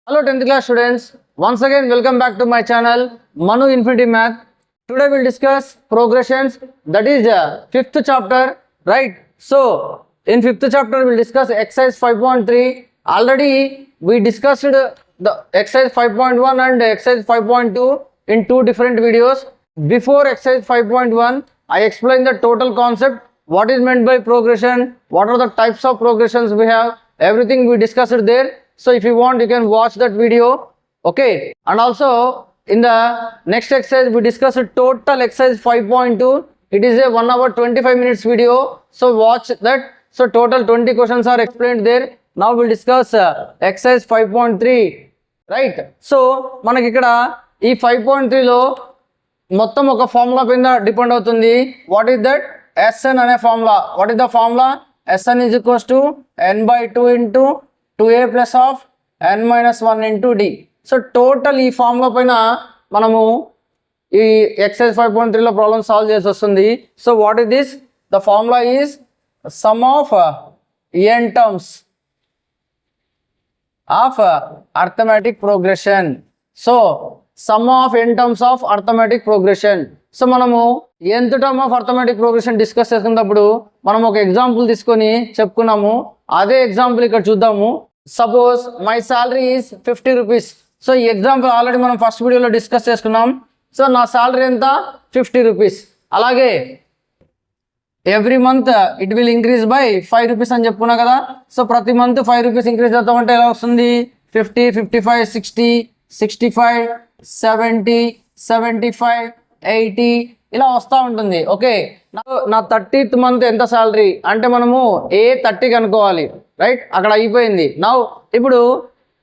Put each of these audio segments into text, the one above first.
Hello 10th class students, once again welcome back to my channel Manu Infinity Math. Today we'll discuss progressions, that is 5th chapter, right? So in 5th chapter we'll discuss exercise 5.3. Already we discussed the exercise 5.1 and exercise 5.2 in two different videos. Before exercise 5.1 I explained the total concept, what is meant by progression, what are the types of progressions we have, everything we discussed there. So if you want, you can watch that video, okay? And also in the next exercise we discussed total exercise 5.2. It is a 1 hour 25 minutes video, so watch that. So total 20 questions are explained there. Now we'll discuss exercise 5.3, right? So మనకి ఇక్కడ ఈ 5.3 లో మొత్తం ఒక formula పైన depend అవుతుంది. What is that? Sn అనే formula. What is the formula? Sn is equals to n/2 into 2a plus of n minus 1 into d. So total ఈ ఫార్ములా పైన మనము ఈ ఎక్సర్సైజ్ 5.3లో ప్రాబ్లమ్ సాల్వ్ చేసి వస్తుంది. So what is this? The formula is some of n terms of arithmetic progression. So sum of n terms of arithmetic progression. So మనము nth term of arithmetic progression discuss చేసుకున్నప్పుడు మనం ఒక example తీసుకొని చెప్పుకున్నాము. అదే example ఇక్కడ చూద్దాము. Suppose my salary is 50 rupees. So ఈ ఎగ్జాంపుల్ ఆల్రెడీ మనం ఫస్ట్ వీడియోలో డిస్కస్ చేసుకున్నాం. సో నా సాలరీ ఎంత? 50 రూపీస్. అలాగే every month it will increase by 5 rupees అని చెప్పుకున్నా కదా. సో ప్రతి మంత్ 5 రూపీస్ ఇంక్రీజ్ అవుతామంటే ఎలా వస్తుంది? 50, 55, 60, 65, 70, 75, 80 ఇలా వస్తూ ఉంటుంది. ఓకే, నా 30th మంత్ ఎంత సాలరీ అంటే మనము A30 కనుక్కోవాలి, రైట్? అక్కడ అయిపోయింది. నా ఇప్పుడు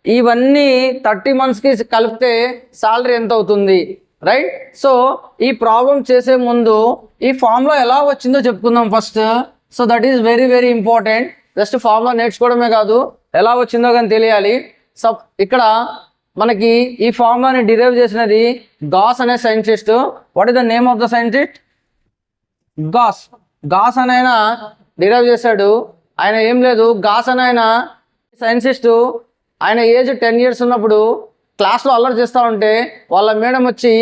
ఇవన్నీ 30 మంత్స్కి కలిపితే సాలరీ ఎంత అవుతుంది, రైట్? సో ఈ ప్రాబ్లం చేసే ముందు ఈ ఫార్ములా ఎలా వచ్చిందో చెప్పుకుందాం first. So that is very very important. Just formula నేర్చుకోవడమే కాదు, ఎలా వచ్చిందో కానీ తెలియాలి. సో ఇక్కడ మనకి ఈ ఫార్ములాని డిరైవ్ చేసినది గాస్ అనే scientist. What is the name of the scientist? Gauss. Gauss అని ఆయన డిరైవ్ చేశాడు. ఆయన ఏం లేదు, గాస్ అని ఆయన సైంటిస్టు. ఆయన ఏజ్ 10 years ఉన్నప్పుడు క్లాస్లో అల్లరి చేస్తూ ఉంటే వాళ్ళ మేడం వచ్చి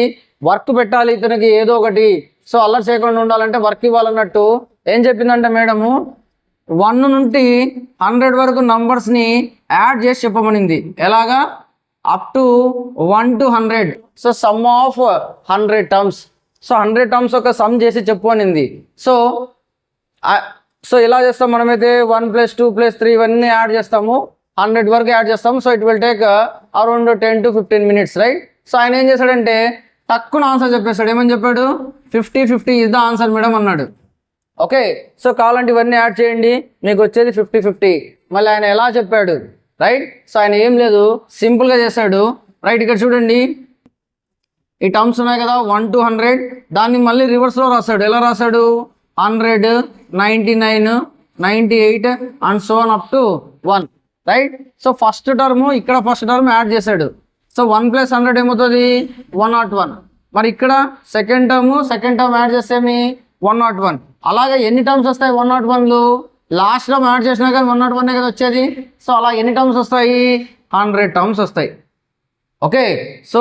వర్క్ పెట్టాలి ఇతనికి ఏదో ఒకటి, సో అల్లరి చేయకుండా ఉండాలంటే వర్క్ ఇవ్వాలన్నట్టు ఏం చెప్పిందంటే మేడము 1 నుండి 100 వరకు నంబర్స్ని యాడ్ చేసి చెప్పమనింది. ఎలాగా? Up to 1 to 100. So sum of 100 terms. So 100 terms ఒక సమ్ చేసి చెప్పు అనింది. సో ఎలా చేస్తాం మనమైతే 1 + 2 + 3 ఇవన్నీ యాడ్ చేస్తాము, 100 వరకు యాడ్ చేస్తాము. So it will take around 10 to 15 minutes, right? So ఆయన ఏం చేశాడంటే తక్కువ ఆన్సర్ చెప్పేస్తాడు. ఏమని చెప్పాడు? 50 ఇస్ ద ఆన్సర్ మేడం అన్నాడు. ఓకే, సో కావాలంటే ఇవన్నీ యాడ్ చేయండి, మీకు వచ్చేది 50. మళ్ళీ ఆయన ఎలా చెప్పాడు, రైట్? సో ఆయన ఏం లేదు, సింపుల్గా చేశాడు, రైట్? ఇక్కడ చూడండి, ఈ టర్మ్స్ ఉన్నాయి కదా 1 to 100, దాన్ని మళ్ళీ రివర్స్లో రాశాడు. ఎలా రాశాడు? 100, 99, 98 and so on up to 1, right? So first term ఇక్కడ ఫస్ట్ టర్మ్ యాడ్ చేశాడు. సో 1 + 100 ఏమవుతుంది? 101. మరి ఇక్కడ సెకండ్ టర్మ్ యాడ్ చేస్తే 101. అలాగే ఎన్ని టర్మ్స్ వస్తాయి 101లు? లాస్ట్ టర్మ్ యాడ్ చేసినా కానీ 101 కదా వచ్చేది. సో అలా ఎన్ని టర్మ్స్ వస్తాయి? 100 టర్మ్స్ వస్తాయి. Okay, so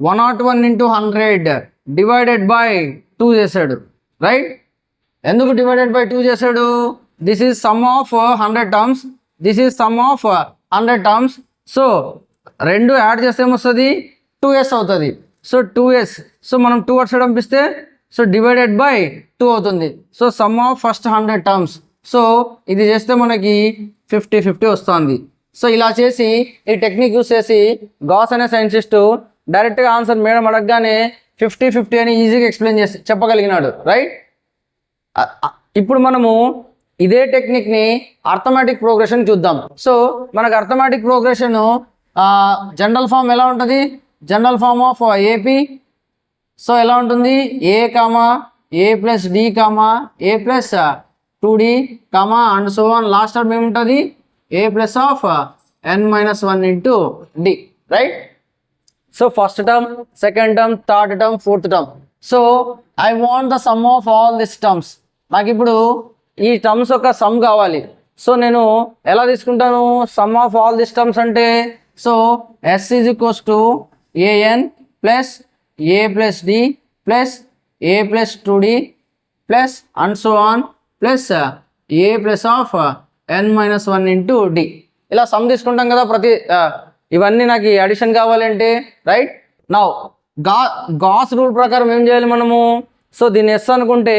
101 into 100 divided by 2 చేశాడు, రైట్? ఎందుకు డివైడెడ్ బై 2 చేశాడు? This is some of 100 terms, this is some of 100 terms. So రెండు యాడ్ చేస్తే ఏమొస్తుంది? 2s అవుతుంది. సో 2s, సో మనం 2 వర్డ్స్ పంపిస్తే సో డివైడెడ్ బై 2 అవుతుంది. So sum of first 100 terms. So ఇది చేస్తే మనకి 50 వస్తుంది. సో ఇలా చేసి ఈ టెక్నిక్ యూస్ చేసి గాస్ అనే సైంటిస్టు డైరెక్ట్గా ఆన్సర్ మేడం అడగగానే 50 అని ఈజీగా ఎక్స్ప్లెయిన్ చేసి చెప్పగలిగినాడు, రైట్? ఇప్పుడు మనము ఇదే టెక్నిక్ని అర్థమెటిక్ ప్రోగ్రెషన్ చూద్దాం. సో మనకు అర్థమెటిక్ ప్రోగ్రెషన్ జనరల్ ఫామ్ ఎలా ఉంటుంది? General form of AP. So ఎలా ఉంటుంది? a + d, a + 2d, and so on. Last term ఏముంటుంది? a + of n - 1 into d, right? So first term, second term, third term, fourth term. So I want the sum of all this terms. నాకు ఇప్పుడు ఈ terms యొక్క some కావాలి. So నేను ఎలా తీసుకుంటాను? Sum of all this terms అంటే so s is equals to a n plus a plus d plus a plus 2d plus and so on plus a plus of n-1 into d. ఇలా sum తీసుకుంటాం కదా ప్రతి ఇవన్నీ నాకు addition కావాలంటే right. Now gas rule ప్రకారం ఏం చేయాలి మనము? సో దీన్ని ఎస్ అనుకుంటే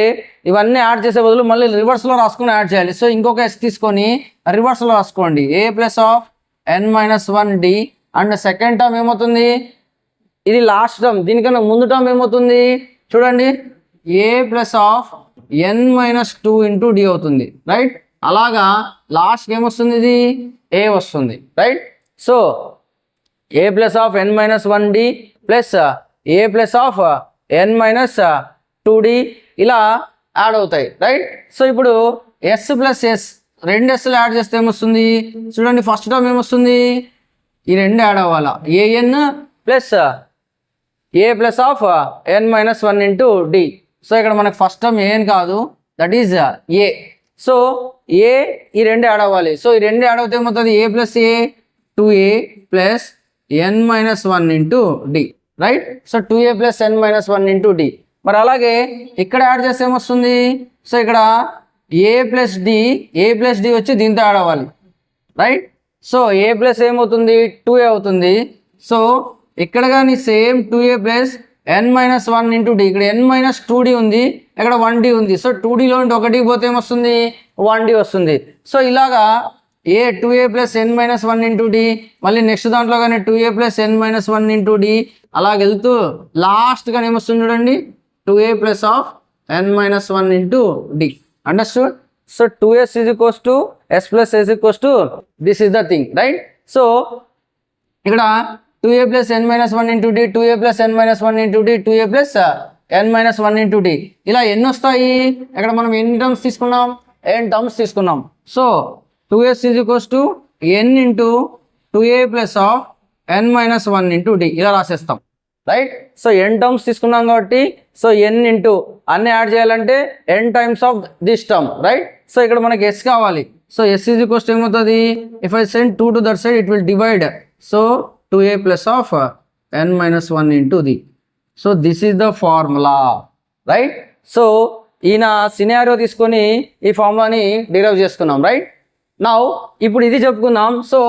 ఇవన్నీ యాడ్ చేసే బదులు మళ్ళీ రివర్స్లో రాసుకుని యాడ్ చేయాలి. సో ఇంకొక ఎస్ తీసుకొని రివర్స్లో రాసుకోండి. A plus of n-1d and second term ఏమవుతుంది? ఇది లాస్ట్ టర్మ్, దీనికన్నా ముందు టర్మ్ ఏమవుతుంది చూడండి, a plus of n-2 into d అవుతుంది రైట్. అలాగా లాస్ట్కి ఏమొస్తుంది? ఇది ఏ వస్తుంది right. So a plus of n-1d plus a plus of n-2d ఇలా యాడ్ అవుతాయి రైట్. సో ఇప్పుడు ఎస్ ప్లస్ ఎస్ రెండు ఎస్లు యాడ్ చేస్తే ఏమొస్తుంది చూడండి, ఫస్ట్ టర్మ్ ఏమొస్తుంది? ఈ రెండు యాడ్ అవ్వాలా, a n plus a plus of n-1 into d. So ఇక్కడ మనకు ఫస్ట్ టర్మ్ ఏఎన్ కాదు, that is a. So a ఈ రెండు యాడ్ అవ్వాలి. సో ఈ రెండు యాడ్ అవుతే ఏమవుతుంది? A plus a 2a plus n-1 into d right. So 2a plus n-1 into d. మరి అలాగే ఇక్కడ యాడ్ చేస్తే ఏమొస్తుంది? సో ఇక్కడ ఏ ప్లస్ డి వచ్చి దీంతో యాడ్ అవ్వాలి రైట్. సో ఏ ప్లస్ ఏమవుతుంది? 2a అవుతుంది. సో ఇక్కడ కానీ same 2a plus n-1 into d. ఇక్కడ n-2d ఉంది, ఇక్కడ 1d ఉంది. సో 2dలో ఒకటి పోతే ఏమొస్తుంది? 1d వస్తుంది. సో ఇలాగా a 2a plus n-1 into d, మళ్ళీ నెక్స్ట్ దాంట్లో కానీ 2a plus n-1 into D అలాగ వెళ్తూ లాస్ట్ కానీ ఏమొస్తుంది చూడండి, 2a plus of n-1 into d. Understood? So 2s is equals to s plus s equals to this is the thing right. So ఇక్కడ 2a plus n-1 into d, 2a plus n-1 into d, 2a plus n-1 into d ఇలా ఎన్ని వస్తాయి? ఇక్కడ మనం ఎన్ని terms తీసుకున్నాం? n terms తీసుకున్నాం. So 2s is equals to n into 2a plus of n-1 into d ఇలా రాసేస్తాం రైట్. సో n టర్మ్స్ తీసుకున్నాం కాబట్టి సో n ఇంటూ అన్ని యాడ్ చేయాలంటే n times of this term right. So ఇక్కడ మనకి s కావాలి. So s is equals to ఏమవుతుంది? If I send 2 to that side it will divide. So 2a plus of n-1 into d. So this is the formula right. So ఈయన scenario తీసుకొని ఈ ఫార్ములాని derive చేసుకున్నాం right. Now ఇప్పుడు ఇది చెప్పుకుందాం. So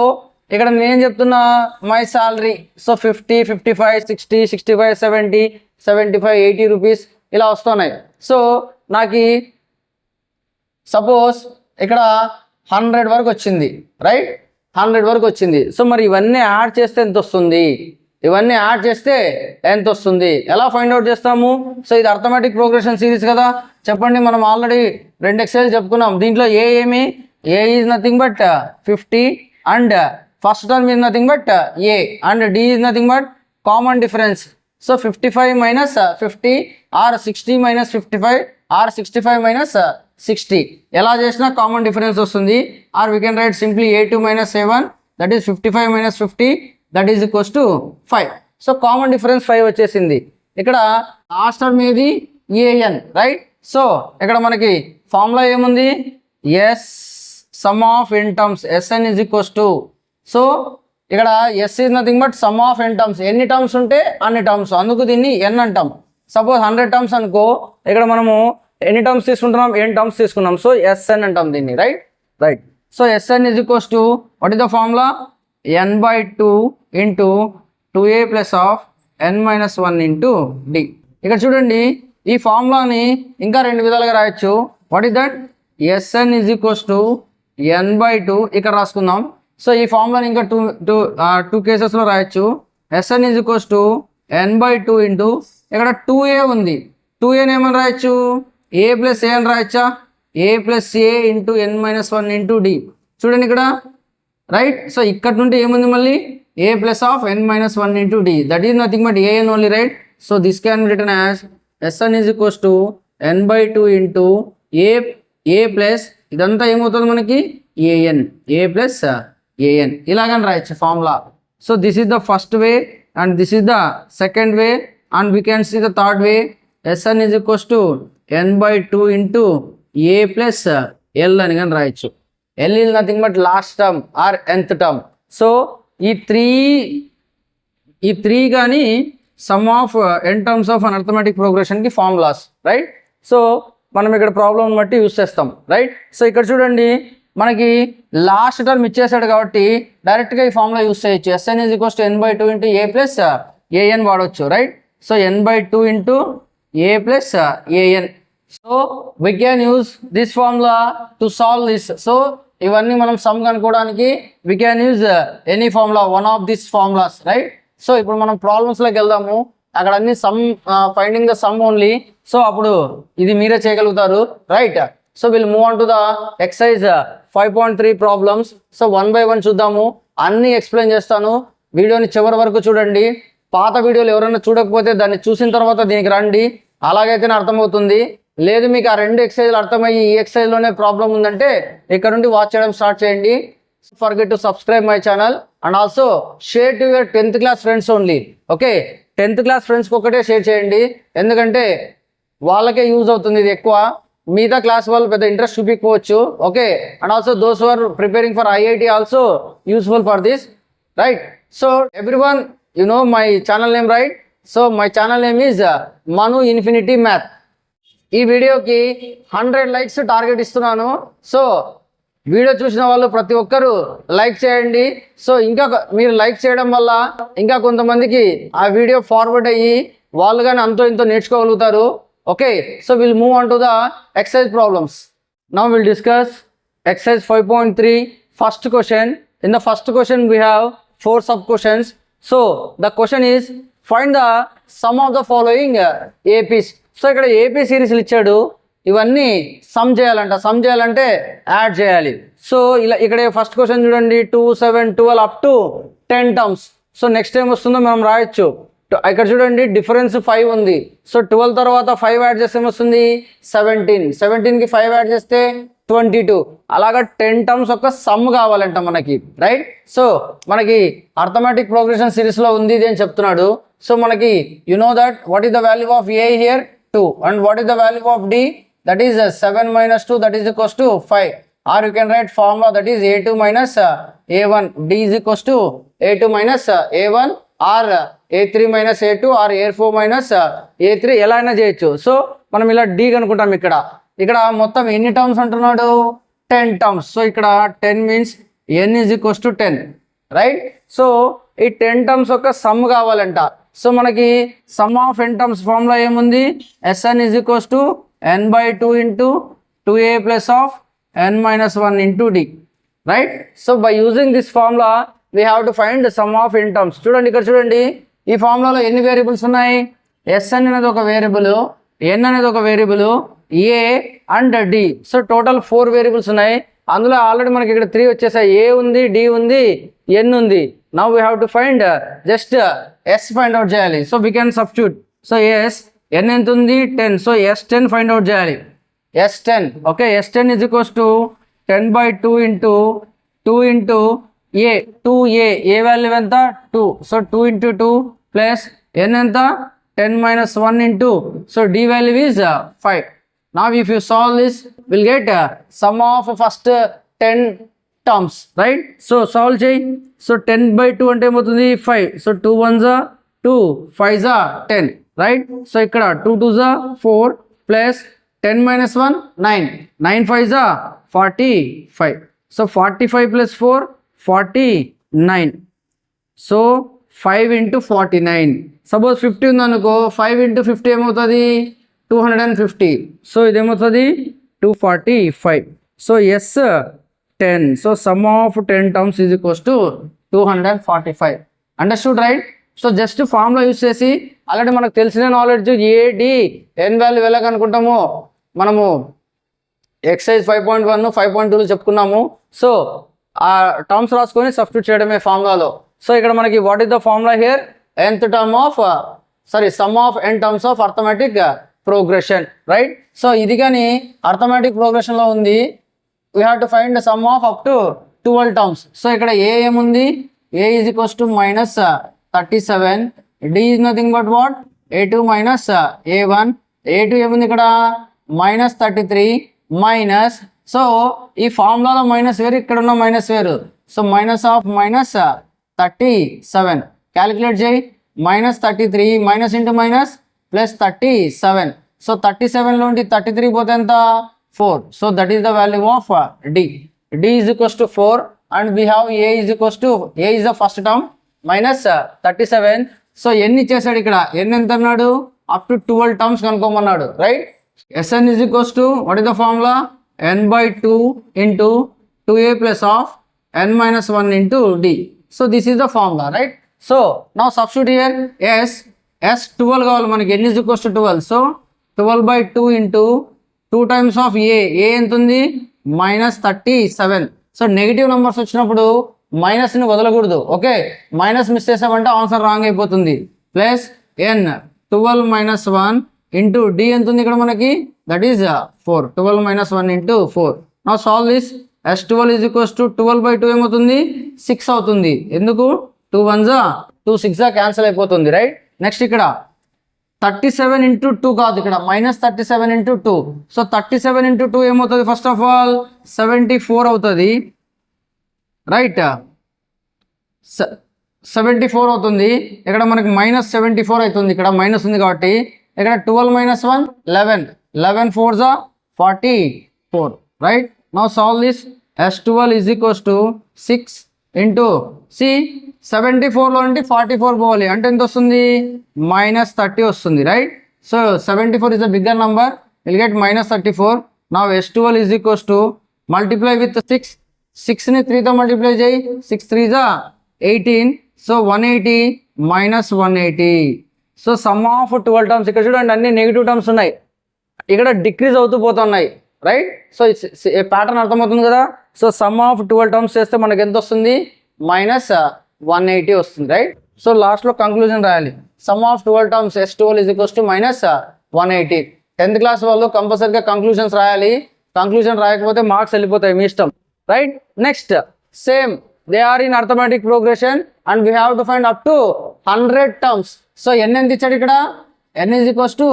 ఇక్కడ నేను చెప్తున్నా మై సాలరీ సో 50, 55, 60, 65, 70, 75, 80 రూపీస్ ఇలా వస్తున్నాయి. సో నాకు సపోజ్ ఇక్కడ 100 వరకు వచ్చింది రైట్, 100 వరకు వచ్చింది. సో మరి ఇవన్నీ యాడ్ చేస్తే ఎంత వస్తుంది? ఇవన్నీ యాడ్ చేస్తే ఎంత వస్తుంది? ఎలా ఫైండ్ అవుట్ చేస్తాము? సో ఇది అర్థమెటిక్ ప్రోగ్రెషన్ సిరీస్ కదా, చెప్పండి. మనం ఆల్రెడీ 2 ఎక్సైజ్ చెప్పుకున్నాం. దీంట్లో a is nothing but 50 and first term is nothing but a and d is nothing but common difference. So 55 minus 50 or 60 minus 55 or 65 minus 60 ఎలా చేసినా common difference వస్తుంది. Or we can write simply a2 minus a1 that is 55 minus 50 that is equals to 5. So common difference 5 వచ్చేసింది. ఇక్కడ last term ఏది? an right. So ఇక్కడ మనకి formula ఏముంది? S sum of n terms Sn is equals to. So ఇక్కడ s is nothing but sum of n terms. ఎన్ని terms ఉంటే అన్ని టర్మ్స్, అందుకు దీన్ని n అంటాం. సపోజ్ 100 టర్మ్స్ అనుకో, ఇక్కడ మనము ఎన్ని టర్మ్స్ తీసుకుంటున్నాం? n టర్మ్స్ తీసుకున్నాం. సో Sn అంటాం దీన్ని right. So Sn is equals to what is the formula? n/2 into 2a plus of n-1 into d. ఇక్కడ చూడండి ఈ ఫార్ములాని ఇంకా 2 విధాలుగా రాయొచ్చు. What is that? Sn is equals to n/2 ఇక్కడ రాసుకుందాం. సో ఈ ఫార్ములాని ఇంకా టూ కేసెస్లో రాయొచ్చు. Sn is equals to n/2 into ఇక్కడ 2a ఉంది, 2a ఏమని రాయొచ్చు? a ప్లస్ a అని రాయొచ్చా? a plus a into n-1 into d. చూడండి ఇక్కడ రైట్. సో ఇక్కడ నుండి ఏముంది మళ్ళీ? a plus of n-1 into d that is nothing but an only right. So this can be written as Sn is equals to n/2 into a plus ఇదంతా ఏమవుతుంది మనకి? an, a ప్లస్ an ఇలాగని రాయొచ్చు formula. So this is the first way and this is the second way and we can see the third way. Sn is equals to n/2 into a plus l అని కానీ రాయొచ్చు. l is nothing but last term or nth term. So ఈ three కానీ sum of n terms of an arithmetic ప్రోగ్రెషన్కి formulas, right? సో మనం ఇక్కడ problem బట్టి యూస్ చేస్తాం, రైట్? సో ఇక్కడ చూడండి, మనకి లాస్ట్ టర్మ్ ఇచ్చేసాడు కాబట్టి డైరెక్ట్గా ఈ ఫార్ములా యూస్ చేయొచ్చు. Sn = n/2 × a ప్లస్ an వాడవచ్చు, రైట్? సో n/2 × a ప్లస్ an. So we can use this formula to solve this. So ఇవన్నీ మనం సమ్ కనుక్కోవడానికి we can use any formula, one of these formulas, right? So ఇప్పుడు మనం ప్రాబ్లమ్స్లోకి వెళ్దాము. అక్కడ అన్ని some, finding the sum only. So అప్పుడు ఇది మీరే చేయగలుగుతారు, right? So will move on to the exercise 5.3 problems. So 1 by 1 చూద్దాము. అన్నీ ఎక్స్ప్లెయిన్ చేస్తాను. వీడియోని చివరి వరకు చూడండి. పాత వీడియోలు ఎవరైనా చూడకపోతే దాన్ని చూసిన తర్వాత దీనికి రండి, అలాగైతేనే అర్థమవుతుంది. లేదు మీకు ఆ 2 ఎక్సర్సైజ్లు అర్థమయ్యి ఈ ఎక్సర్సైజ్లోనే ప్రాబ్లం ఉందంటే ఇక్కడ నుండి వాచ్ చేయడం స్టార్ట్ చేయండి. Forget to subscribe my channel and also share to your 10th class friends only. Okay, 10th class ఫ్రెండ్స్కి ఒకటే షేర్ చేయండి, ఎందుకంటే వాళ్ళకే యూజ్ అవుతుంది ఇది ఎక్కువ. మిగతా క్లాస్ వాళ్ళు పెద్ద ఇంట్రెస్ట్ చూపించవచ్చు. Okay, and also those who are preparing for IIT also useful for this, right? So everyone you know my channel name, right? So my channel name is Manu infinity math. ఈ వీడియోకి 100 likes target ఇస్తున్నాను. So video చూసిన వాళ్ళు ప్రతి ఒక్కరూ like చేయండి. So ఇంకా మీరు లైక్ చేయడం వల్ల ఇంకా కొంతమందికి ఆ వీడియో ఫార్వర్డ్ అయ్యి వాళ్ళు కానీ అంతో ఇంతో నేర్చుకోగలుగుతారు. Okay, so will move on to the exercise problems. Now will discuss exercise 5.3 first question. In the first question we have 4 sub questions. So the question is find the sum of the following APs. So ఇక్కడ AP సిరీస్లు ఇచ్చాడు, ఇవన్నీ some చేయాలంట. Some చేయాలంటే add చేయాలి. So ఇలా ఇక్కడ first question చూడండి, 2, 7, 12 up to 10 terms. So next ఏం వస్తుందో మనం రాయొచ్చు. ఇక్కడ చూడండి డిఫరెన్స్ 5 ఉంది. సో 12 తర్వాత 5 యాడ్ చేస్తే ఏమొస్తుంది? 17. 17కి 5 యాడ్ చేస్తే 22. అలాగా 10 టర్మ్స్ ఒక సమ్ కావాలంట మనకి, రైట్? సో మనకి అర్థమెటిక్ ప్రోగ్రెషన్ సిరీస్లో ఉంది ఇది అని చెప్తున్నాడు. సో మనకి you know that what is the value of A here 2 and what is the value of d? That is 7 minus 2, that is equals to 5. Or you can write formula, that is a2 minus a1. D is equals to a2 minus a1 or a3 minus a2 or a4 minus a3 ఎలా అయినా చేయొచ్చు. So మనం ఇలా d కనుక్కుంటాం. ఇక్కడ మొత్తం ఎన్ని terms అంటున్నాడు? 10 terms. So ఇక్కడ 10 means n is equals to 10, right? So ఈ 10 టర్మ్స్ ఒక సమ్ కావాలంట. సో మనకి some of n terms formula ఏముంది? Sn is equals to n/2 × 2a plus of n minus 1 into d, right? So by using this formula we have to find the sum of n terms. చూడండి ఇక్కడ చూడండి, ఈ ఫార్ములాలో ఎన్ని variables ఉన్నాయి? Sn అనేది ఒక variable, n అనేది ఒక variable, a and d. So total 4 variables ఉన్నాయి. అందులో ఆల్రెడీ మనకి ఇక్కడ 3 వచ్చేసాయి. a ఉంది, d ఉంది, n ఉంది. Now we have to find just s find out చేయాలి. So we can substitute. So s n ఎంత ఉంది? 10. సో s10 find out చేయాలి. s10, okay, s10 is equals to 10/2 × 2 × a. 2a, a value ఎంత? 2. So 2 × 2 plus n ఎంత? 10 minus 1 into, so d value is 5. Now if you solve this, we'll get sum of first 10 terms, right? So solve చేయి. So 10/2 అంటే ఏమవుతుంది? 5. So 2 1s are 2, 5s are 10, right? So ఇక్కడ 2 2s are 4 plus 10 minus 1 9, 9 5s are 45. So 45 plus 4 49. So 5 into 49. Suppose 50 ఉందనుకో, 5 into 50 ఏమవుతుంది? 250. So ఇదేమవుతుంది? 245. So s 10. So sum of 10 terms is equals to 245. Understood, right? So just formula use చేసి already మనకు తెలిసిన knowledge AD ఎన్ value ఎలా కనుక్కుంటామో మనము excise 5.1 5.2 చెప్పుకున్నాము. So ఆ టర్మ్స్ రాసుకొని సబ్స్టిట్యూట్ చేయడమే ఫార్ములాలో. సో ఇక్కడ మనకి what is the formula here? nth term of some of n terms of arithmetic progression, right? So ఇది కానీ అర్థమెటిక్ ప్రోగ్రెషన్లో ఉంది. We have to find some of up to 12 terms. So ఇక్కడ ఏ ఏముంది? a is equals to minus 37. d is nothing but what? a2 minus a1. a2 ఏముంది ఇక్కడ? minus 33 minus. So ఈ ఫార్ములాలో minus వేరు, ఇక్కడ ఉన్న మైనస్ వేరు. So minus of minus 37. Calculate చేయి. -33 minus into minus plus 37. So 37 నుండి 33 పోతే ఎంత 4. So that is the value of d. D is equals to 4 and we have a is equals to a is the first term minus 37. So ఎన్ని ఇచ్చేసాడు ఇక్కడ, ఎన్ని ఎంత అన్నాడు, అప్ టు 12 టర్మ్స్ కనుక్కోమన్నాడు, right. Sn is equals to, what is the formula, n/2 into 2a plus of n minus 1 into d. So this is the formula, right. So now substitute here s 12 కావాలి మనకి, n is equals to 12. So 12/2 into 2 times of a ఎంత ఉంది -37. So negative numbers వచ్చినప్పుడు మైనస్ని వదలకూడదు, okay. Minus miss చేసామంటే answer wrong అయిపోతుంది. Plus n 12 minus 1 into d ఎంత ఉంది ఇక్కడ మనకి, that is 4. 12 minus 1 into 4. Now solve this. S12 is equals to 12/2 ఏమవుతుంది 6 అవుతుంది. ఎందుకు 2 1s 2 6 క్యాన్సిల్ అయిపోతుంది, రైట్. నెక్స్ట్ ఇక్కడ 37 into 2 కాదు, ఇక్కడ -37 into 2. సో 37 into 2 ఏమవుతుంది, ఫస్ట్ ఆఫ్ ఆల్ 74 అవుతుంది, రైట్. 74 అవుతుంది. ఇక్కడ మనకి -74 అవుతుంది, ఇక్కడ మైనస్ ఉంది కాబట్టి. ఇక్కడ 12 minus 1 11. 11 4s 44, right. Now solve this. S12 is equals to 6 into సి 74లో నుండి 44 పోవాలి అంటే ఎంత వస్తుంది -30 వస్తుంది, right. So 74 is a bigger number, we'll get -34. Now S12 is equals to multiply with 6. 6ని 3తో multiply చేయి, 6 3s 18. So 180 minus 180. So sum of 12 terms, ఇక్కడ చూడండి అన్ని నెగిటివ్ టర్మ్స్ ఉన్నాయి, ఇక్కడ డిక్రీజ్ అవుతూ పోతున్నాయి, రైట్. సో ఏ ప్యాటర్న్ అర్థమవుతుంది కదా. సో సమ్ ఆఫ్ 12 టర్మ్స్ చేస్తే మనకి ఎంత వస్తుంది -180 వస్తుంది, రైట్. సో లాస్ట్లో కంక్లూజన్ రాయాలి. Some of 12 terms S12 is equals to -180. 10th class వాళ్ళు కంపల్సరీగా కంక్లూజన్స్ రాయాలి. కంక్లూజన్ రాయకపోతే మార్క్స్ వెళ్ళిపోతాయి, మీ ఇష్టం, right. Next same they are in arithmetic progression and we have to find up to 100 terms. So n ఎంత ఇచ్చాడు ఇక్కడ, n is equals to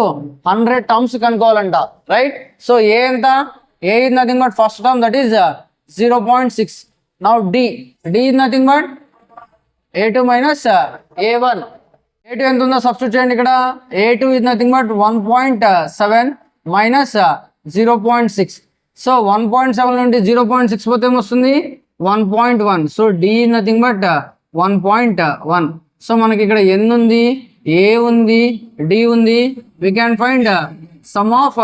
100 terms కనుక్కోవాలంట, రైట్. సో ఏ ఎంత, a is nothing but first term, that is 0.6. now d is nothing but a2 minus a1. a2 ఎంత ఉందో substitute చేయండి ఇక్కడ. a2 is nothing but 1.7 minus 0.6. So 1.7 నుండి 0.6 పోతే ఏమొస్తుంది 1.1. So d is nothing but 1.1. So మనకి ఇక్కడ n ఉంది, a ఉంది, d ఉంది. we can find sum of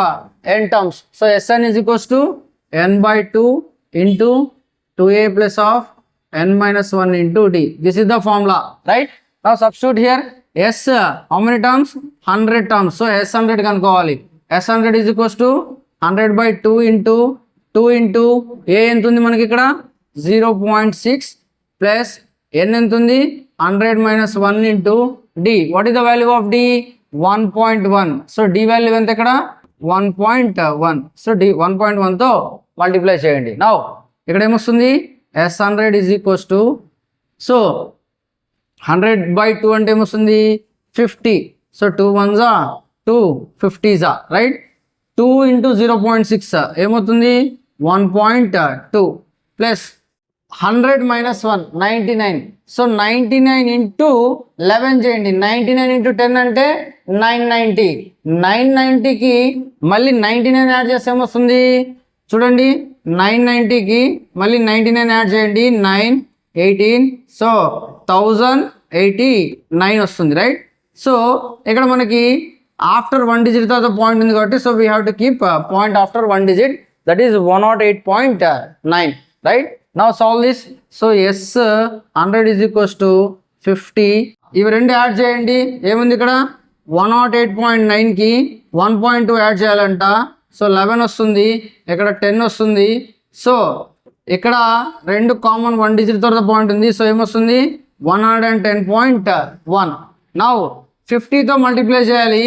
n terms. so Sn is equals to n/2 into 2a plus of n minus 1 into d. This is the formula, right. now substitute here. S how many terms, 100 terms. so S100 కనుక్కోవాలి. S100 is equals to 100/2 into 2 into a ఎంత ఉంది మనకి ఇక్కడ 0.6 plus n ఎంత ఉంది 100 minus 1 into d. what is the value of d, 1.1. So d value ఎంత ఇక్కడ 1.1. So d 1.1తో multiply చేయండి. నౌ ఇక్కడ ఏమొస్తుంది S100 is equals to, so 100/2 అంటే ఏమొస్తుంది 50. So 2 1s 2 50s, right. 2 into 0.6 ఏమవుతుంది 1.2 ప్లస్ 100 minus 1 99. సో 99 into 11 చేయండి. 99 into 10 అంటే 990. 990కి మళ్ళీ 99 యాడ్ చేస్తే ఏమొస్తుంది చూడండి. 990కి మళ్ళీ 99 యాడ్ చేయండి, 9 18. సో 1089 వస్తుంది, రైట్. సో ఇక్కడ మనకి ఆఫ్టర్ 1 digit తర్వాత పాయింట్ ఉంది కాబట్టి so we have to keep point after 1 digit, that is 108.9, right. Now solve this. So S100 is equals to 50. ఇవి రెండు యాడ్ చేయండి, ఏముంది ఇక్కడ 108.9కి 1.2 యాడ్ చేయాలంట. సో 11 వస్తుంది, ఇక్కడ 10 వస్తుంది. సో ఇక్కడ రెండు కామన్ 1 digit తర్వాత పాయింట్ ఉంది. సో ఏమొస్తుంది 110.1. నౌ 50తో మల్టిప్లై చేయాలి.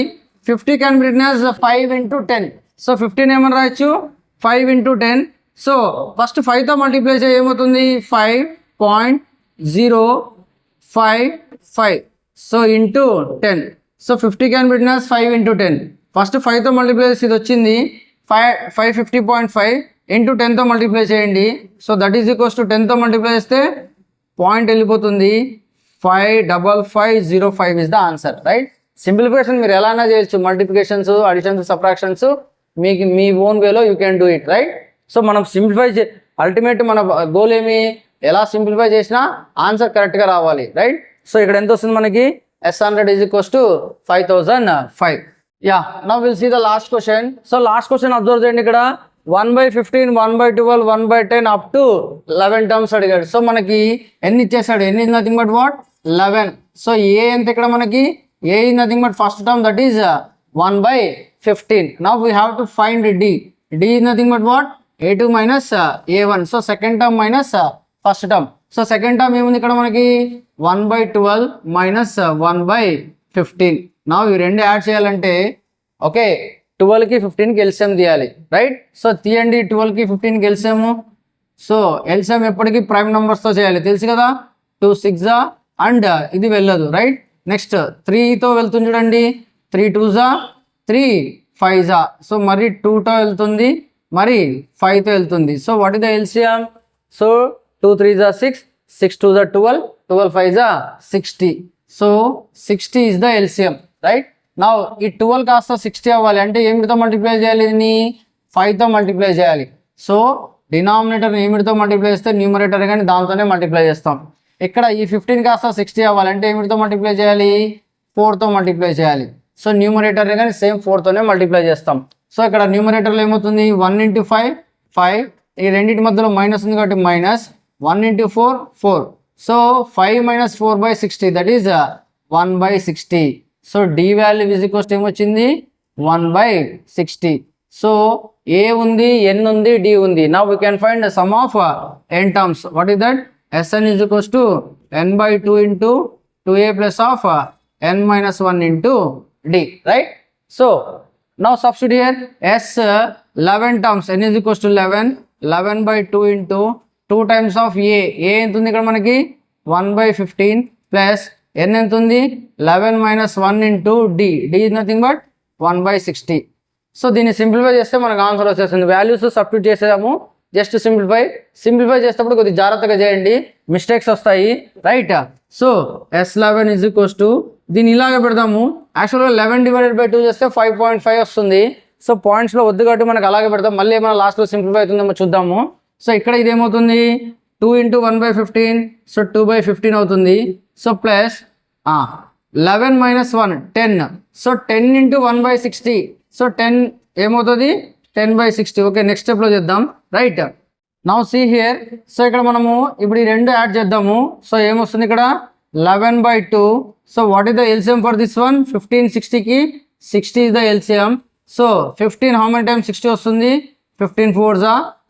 50 can be written as 5 into 10. So 15 ఏమని రాయొచ్చు 5 into 10. సో ఫస్ట్ 5తో మల్టిప్లై చేయ ఏమవుతుంది 5.055. So into 10. So 50 can be written as 5 into 10. First 5తో మల్టిప్లై చేసి ఇది వచ్చింది 550.5 ఇంటూ 10తో మల్టిప్లై చేయండి. So that is equals to 10తో మల్టిప్లై చేస్తే పాయింట్ వెళ్ళిపోతుంది. 55505 is the answer, right. Simplification మీరు ఎలా అయినా చేయొచ్చు, మల్టిప్లికేషన్స్, అడిషన్స్, సబ్ట్రాక్షన్స్ మీకు మీ ఓన్ వేలో you can do it, right. సో మనం సింప్లిఫై అల్టిమేట్ మన గోల్ ఏమి, ఎలా సింప్లిఫై చేసినా ఆన్సర్ కరెక్ట్గా రావాలి, రైట్. సో ఇక్కడ ఎంత వస్తుంది మనకి, S100 is equals to 5005. Yeah, now will see the last question. So last question observe చేయండి. ఇక్కడ 1/15, 1/12, 1/10 అప్ టు 11 టర్మ్స్ అడిగాడు. సో మనకి ఎన్ని ఇచ్చేసాడు, ఎన్ని is nothing but what 11. So a ఎంత ఇక్కడ మనకి, a is nothing but first term, that is 1/15. Now we have to find d. D is nothing but what A2 minus A1. So second term minus first term. So second term ఏముంది ఇక్కడ మనకి 1/12 minus 1/15. నా ఈ రెండు add చేయాలంటే okay 12కి 15కి LCM తీయాలి, right. So తీయండి 12కి 15కి ఎల్సిఎము. So LCM ఎప్పటికీ ప్రైమ్ నెంబర్స్తో చేయాలి, తెలుసు కదా. 2 6 అండ్ ఇది వెళ్ళదు, రైట్. నెక్స్ట్ 3తో వెళ్తుంది చూడండి, 3 2 3 5. సో మరి 2తో వెళ్తుంది, మరి 5తో వెళ్తుంది. So what is the LCM? So 2 3 6, 6 2 12, 12 5 60. So 60 is the LCM, right. నా ఈ 12 కాస్త 60 అవ్వాలి అంటే ఏమిటితో మల్టిప్లై చేయాలి, దీన్ని 5తో మల్టిప్లై చేయాలి. సో డినామినేటర్ ఏమిటితో మల్టిప్లై చేస్తే న్యూమరేటర్ కానీ దాంతోనే మల్టిప్లై చేస్తాం. ఇక్కడ ఈ 15 కాస్త 60 అవ్వాలి అంటే ఏమిటితో మల్టిప్లై చేయాలి, 4తో మల్టిప్లై చేయాలి. సో న్యూమరేటర్ కానీ సేమ్ 4తోనే మల్టిప్లై చేస్తాం. సో ఇక్కడ న్యూమరేటర్లో ఏమవుతుంది, 1 × 5 5, ఈ రెండింటి మధ్యలో మైనస్ ఉంది కాబట్టి minus, 1 × 4 4. So 5 minus 4/60, that is 1/60. So d value is equals to ఏమొచ్చింది 1/60. సో ఏ ఉంది, ఎన్ ఉంది, డి ఉంది. Now we can find the sum of n terms. What is that? Sn is equals to n/2 into 2a plus of n-1 into d, right. So now substitute here s 11 terms, n is equals to 11, 11/2 into 2 times of a ఎంత ఉంది ఇక్కడ మనకి 1/15 plus n ఎంత ఉంది 11 minus 1 into d is nothing but 1/60. So దీన్ని simplify చేస్తే మనకు answer వచ్చేస్తుంది. వాల్యూస్ సబ్స్టిట్యూట్ చేసేదాము, జస్ట్ సింప్లిఫై చేసేటప్పుడు కొద్దిగా జాగ్రత్తగా చేయండి, మిస్టేక్స్ వస్తాయి, right. So S11 is equals to దీన్ని ఇలాగే పెడదాము. యాక్చువల్గా 11/2 చేస్తే 5.5 వస్తుంది. సో పాయింట్స్లో వద్దు కాబట్టి మనకు అలాగే పెడతాం. మళ్ళీ ఏమైనా లాస్ట్లో సింప్లిఫై అవుతుందేమో చూద్దాము. సో ఇక్కడ ఇదేమవుతుంది 2 × 1/15, సో 2/15 అవుతుంది. So plus 11 minus 1 10. So 10 × 1/60, so 10 ఏమవుతుంది 10/60. ఓకే, నెక్స్ట్ స్టెప్లో చేద్దాం, right. Now see here. So ఇక్కడ మనము ఇప్పుడు ఈ రెండు యాడ్ చేద్దాము. సో ఏమొస్తుంది ఇక్కడ 11/2. So what is the LCM for this one, 15 60కి 60 is the LCM. So 15 how many times 60 వస్తుంది, 15 4s.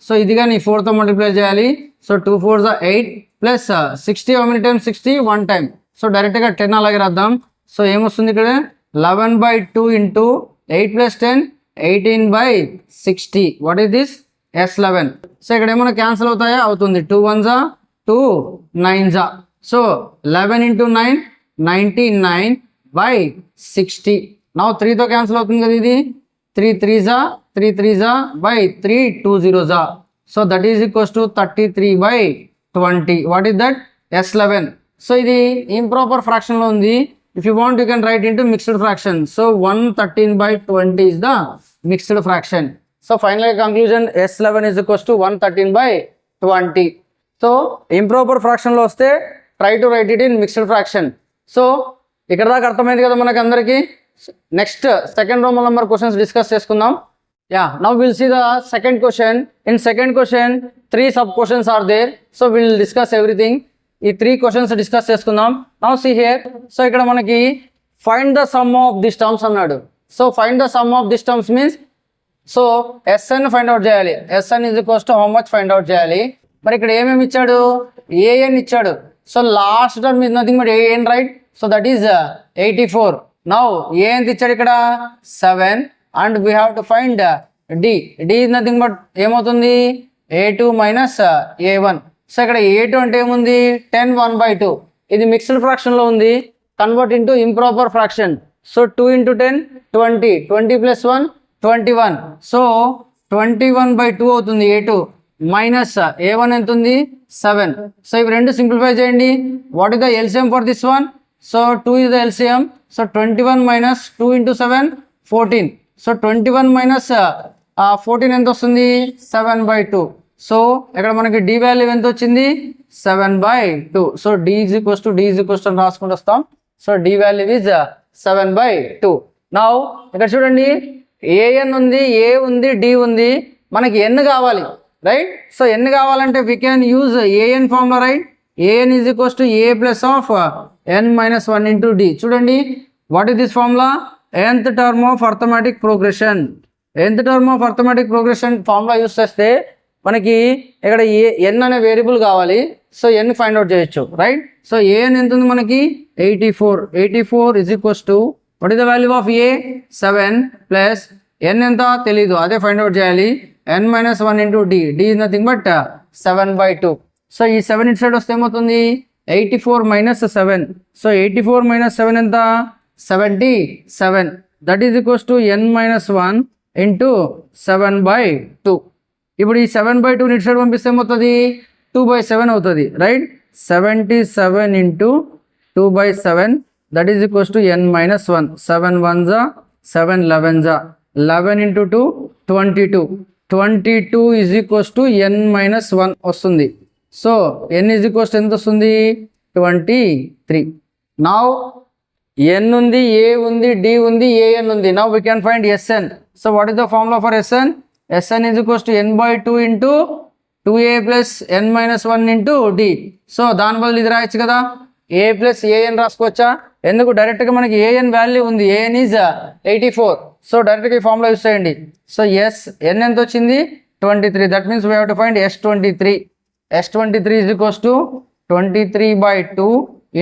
సో ఇది కానీ 4తో మల్టిప్లై చేయాలి. So 2 4s 8 plus 60 how many times 60 1 time. So డైరెక్ట్గా 10 అలాగే రాద్దాం. సో ఏమొస్తుంది ఇక్కడ 11/2 into 8 plus 10 18/60. What is this S11. So ఇక్కడ ఏమైనా క్యాన్సిల్ అవుతాయా, అవుతుంది. 2 1s 2 9s. సో 11 × 9 99/60. నా 3తో క్యాన్సిల్ అవుతుంది కదా, ఇది 3 3s 3 3s /3 2 0s. So that is equals to 33/20. What is that S11. So ఇది ఇంప్రాపర్ ఫ్రాక్షన్లో ఉంది. If you want you can write into mixed fraction. So 113/20 is the mixed fraction. So finally conclusion S11 is equals to 113/20. So improper ఫ్రాక్షన్లో వస్తే try to write it in mixed fraction. So ఇక్కడ దాకా అర్థమైంది కదా మనకి అందరికీ. Next second Roman number questions discuss చేసుకుందాం. Yeah, now will see the second question. In second question 3 sub questions are there. So will discuss everything. ఈ 3 questions discuss చేసుకుందాం. Now see here. So ఇక్కడ మనకి find the sum of this terms అన్నాడు. So find the sum of this terms means so Sn find out చేయాలి. Sn is equals to how much find out చేయాలి. మరి ఇక్కడ ఏమేమి ఇచ్చాడు, an ఇచ్చాడు. So last term is nothing but an, right. So that is 84. Now a ఎంత ఇచ్చాడు ఇక్కడ 7 and we have to find d. d is nothing but ఏమవుతుంది a2 మైనస్ a1. సో ఇక్కడ a2 అంటే ఏముంది 10 1/2. ఇది మిక్స్డ్ ఫ్రాక్షన్లో ఉంది, convert into improper fraction. So 2 × 10 20, 20 + 1 21. So 21/2 అవుతుంది a2. మైనస్ a1 ఎంత ఉంది 7. సో ఇవి రెండు సింప్లిఫై చేయండి. What is the LCM for this one? So 2 is the LCM. So 21 minus 2 into 7 14. So 21 minus 14 ఎంత వస్తుంది 7/2. సో ఇక్కడ మనకి d వాల్యూ ఎంత వచ్చింది 7/2. So d is equals to అని రాసుకుంటూ వస్తాం. So d value is 7/2. Now ఇక్కడ చూడండి an ఉంది, a ఉంది, d ఉంది, మనకి n కావాలి రైట్. సో n కావాలంటే we can use an formula right. an is equals to a plus of n minus 1 into d. చూడండి what is this formula? nth term of arithmetic progression. nth term of arithmetic progression formula use చేస్తే మనకి ఇక్కడ n అనే variable కావాలి. So n find out చేయొచ్చు right. So an ఎంత ఉంది మనకి 84 is equals to what is the value of a 7 plus n ఎంత తెలీదు, అదే ఫైండ్ అవుట్ చేయాలి. n minus 1 into d is nothing but 7/2. So ఈ 7 ఇటు సైడ్ వస్తే ఏమవుతుంది 84 minus 7. సో 84 minus 7 ఎంత 77. That is equals to n minus 1 into 7/2. ఇప్పుడు ఈ 7/2 ఇటు సైడ్ పంపిస్తే ఏమవుతుంది 2/7 అవుతుంది right. 77 into 2/7 that is equals to n minus 1. 7 1s 7 11s 11 into 2 22. 22 is equals to n minus 1 వస్తుంది. So n is equals to ఎంత వస్తుంది 23. నౌ n ఉంది, a ఉంది, d ఉంది, an ఉంది. Now we can find sn. So what is the formula for sn? sn is equals to n/2 into 2a plus n minus 1 into d. So దాని బదులు ఇది రాయొచ్చు కదా, a plus an రాసుకోవచ్చా? ఎందుకు డైరెక్ట్గా మనకి an వాల్యూ ఉంది, an is 84. సో డైరెక్ట్గా ఈ ఫార్ములా యూస్ చేయండి. సో n ఎంత వచ్చింది 23. That means we have to find s23. s23 is equals to 23/2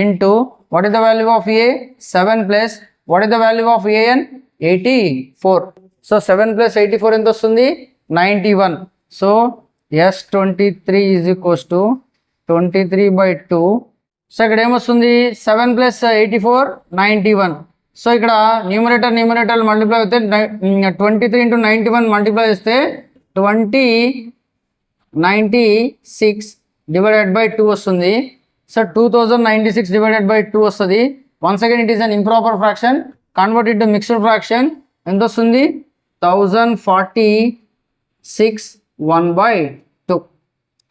into what is the value of a 7 plus what is the value of an 84. So 7 plus 84 ఎంత వస్తుంది 91. So s23 is equals to 23/2. So ఇక్కడ ఏమొస్తుంది 7 plus 84 91. So ఇక్కడ numerator multiply అయితే 23 into 91 multiply చేస్తే 2096 divided by 2 వస్తుంది. So 2096 divided by 2 వస్తుంది. Once again it is an improper fraction, convert it to mixed fraction. ఎంత వస్తుంది 1046 1/2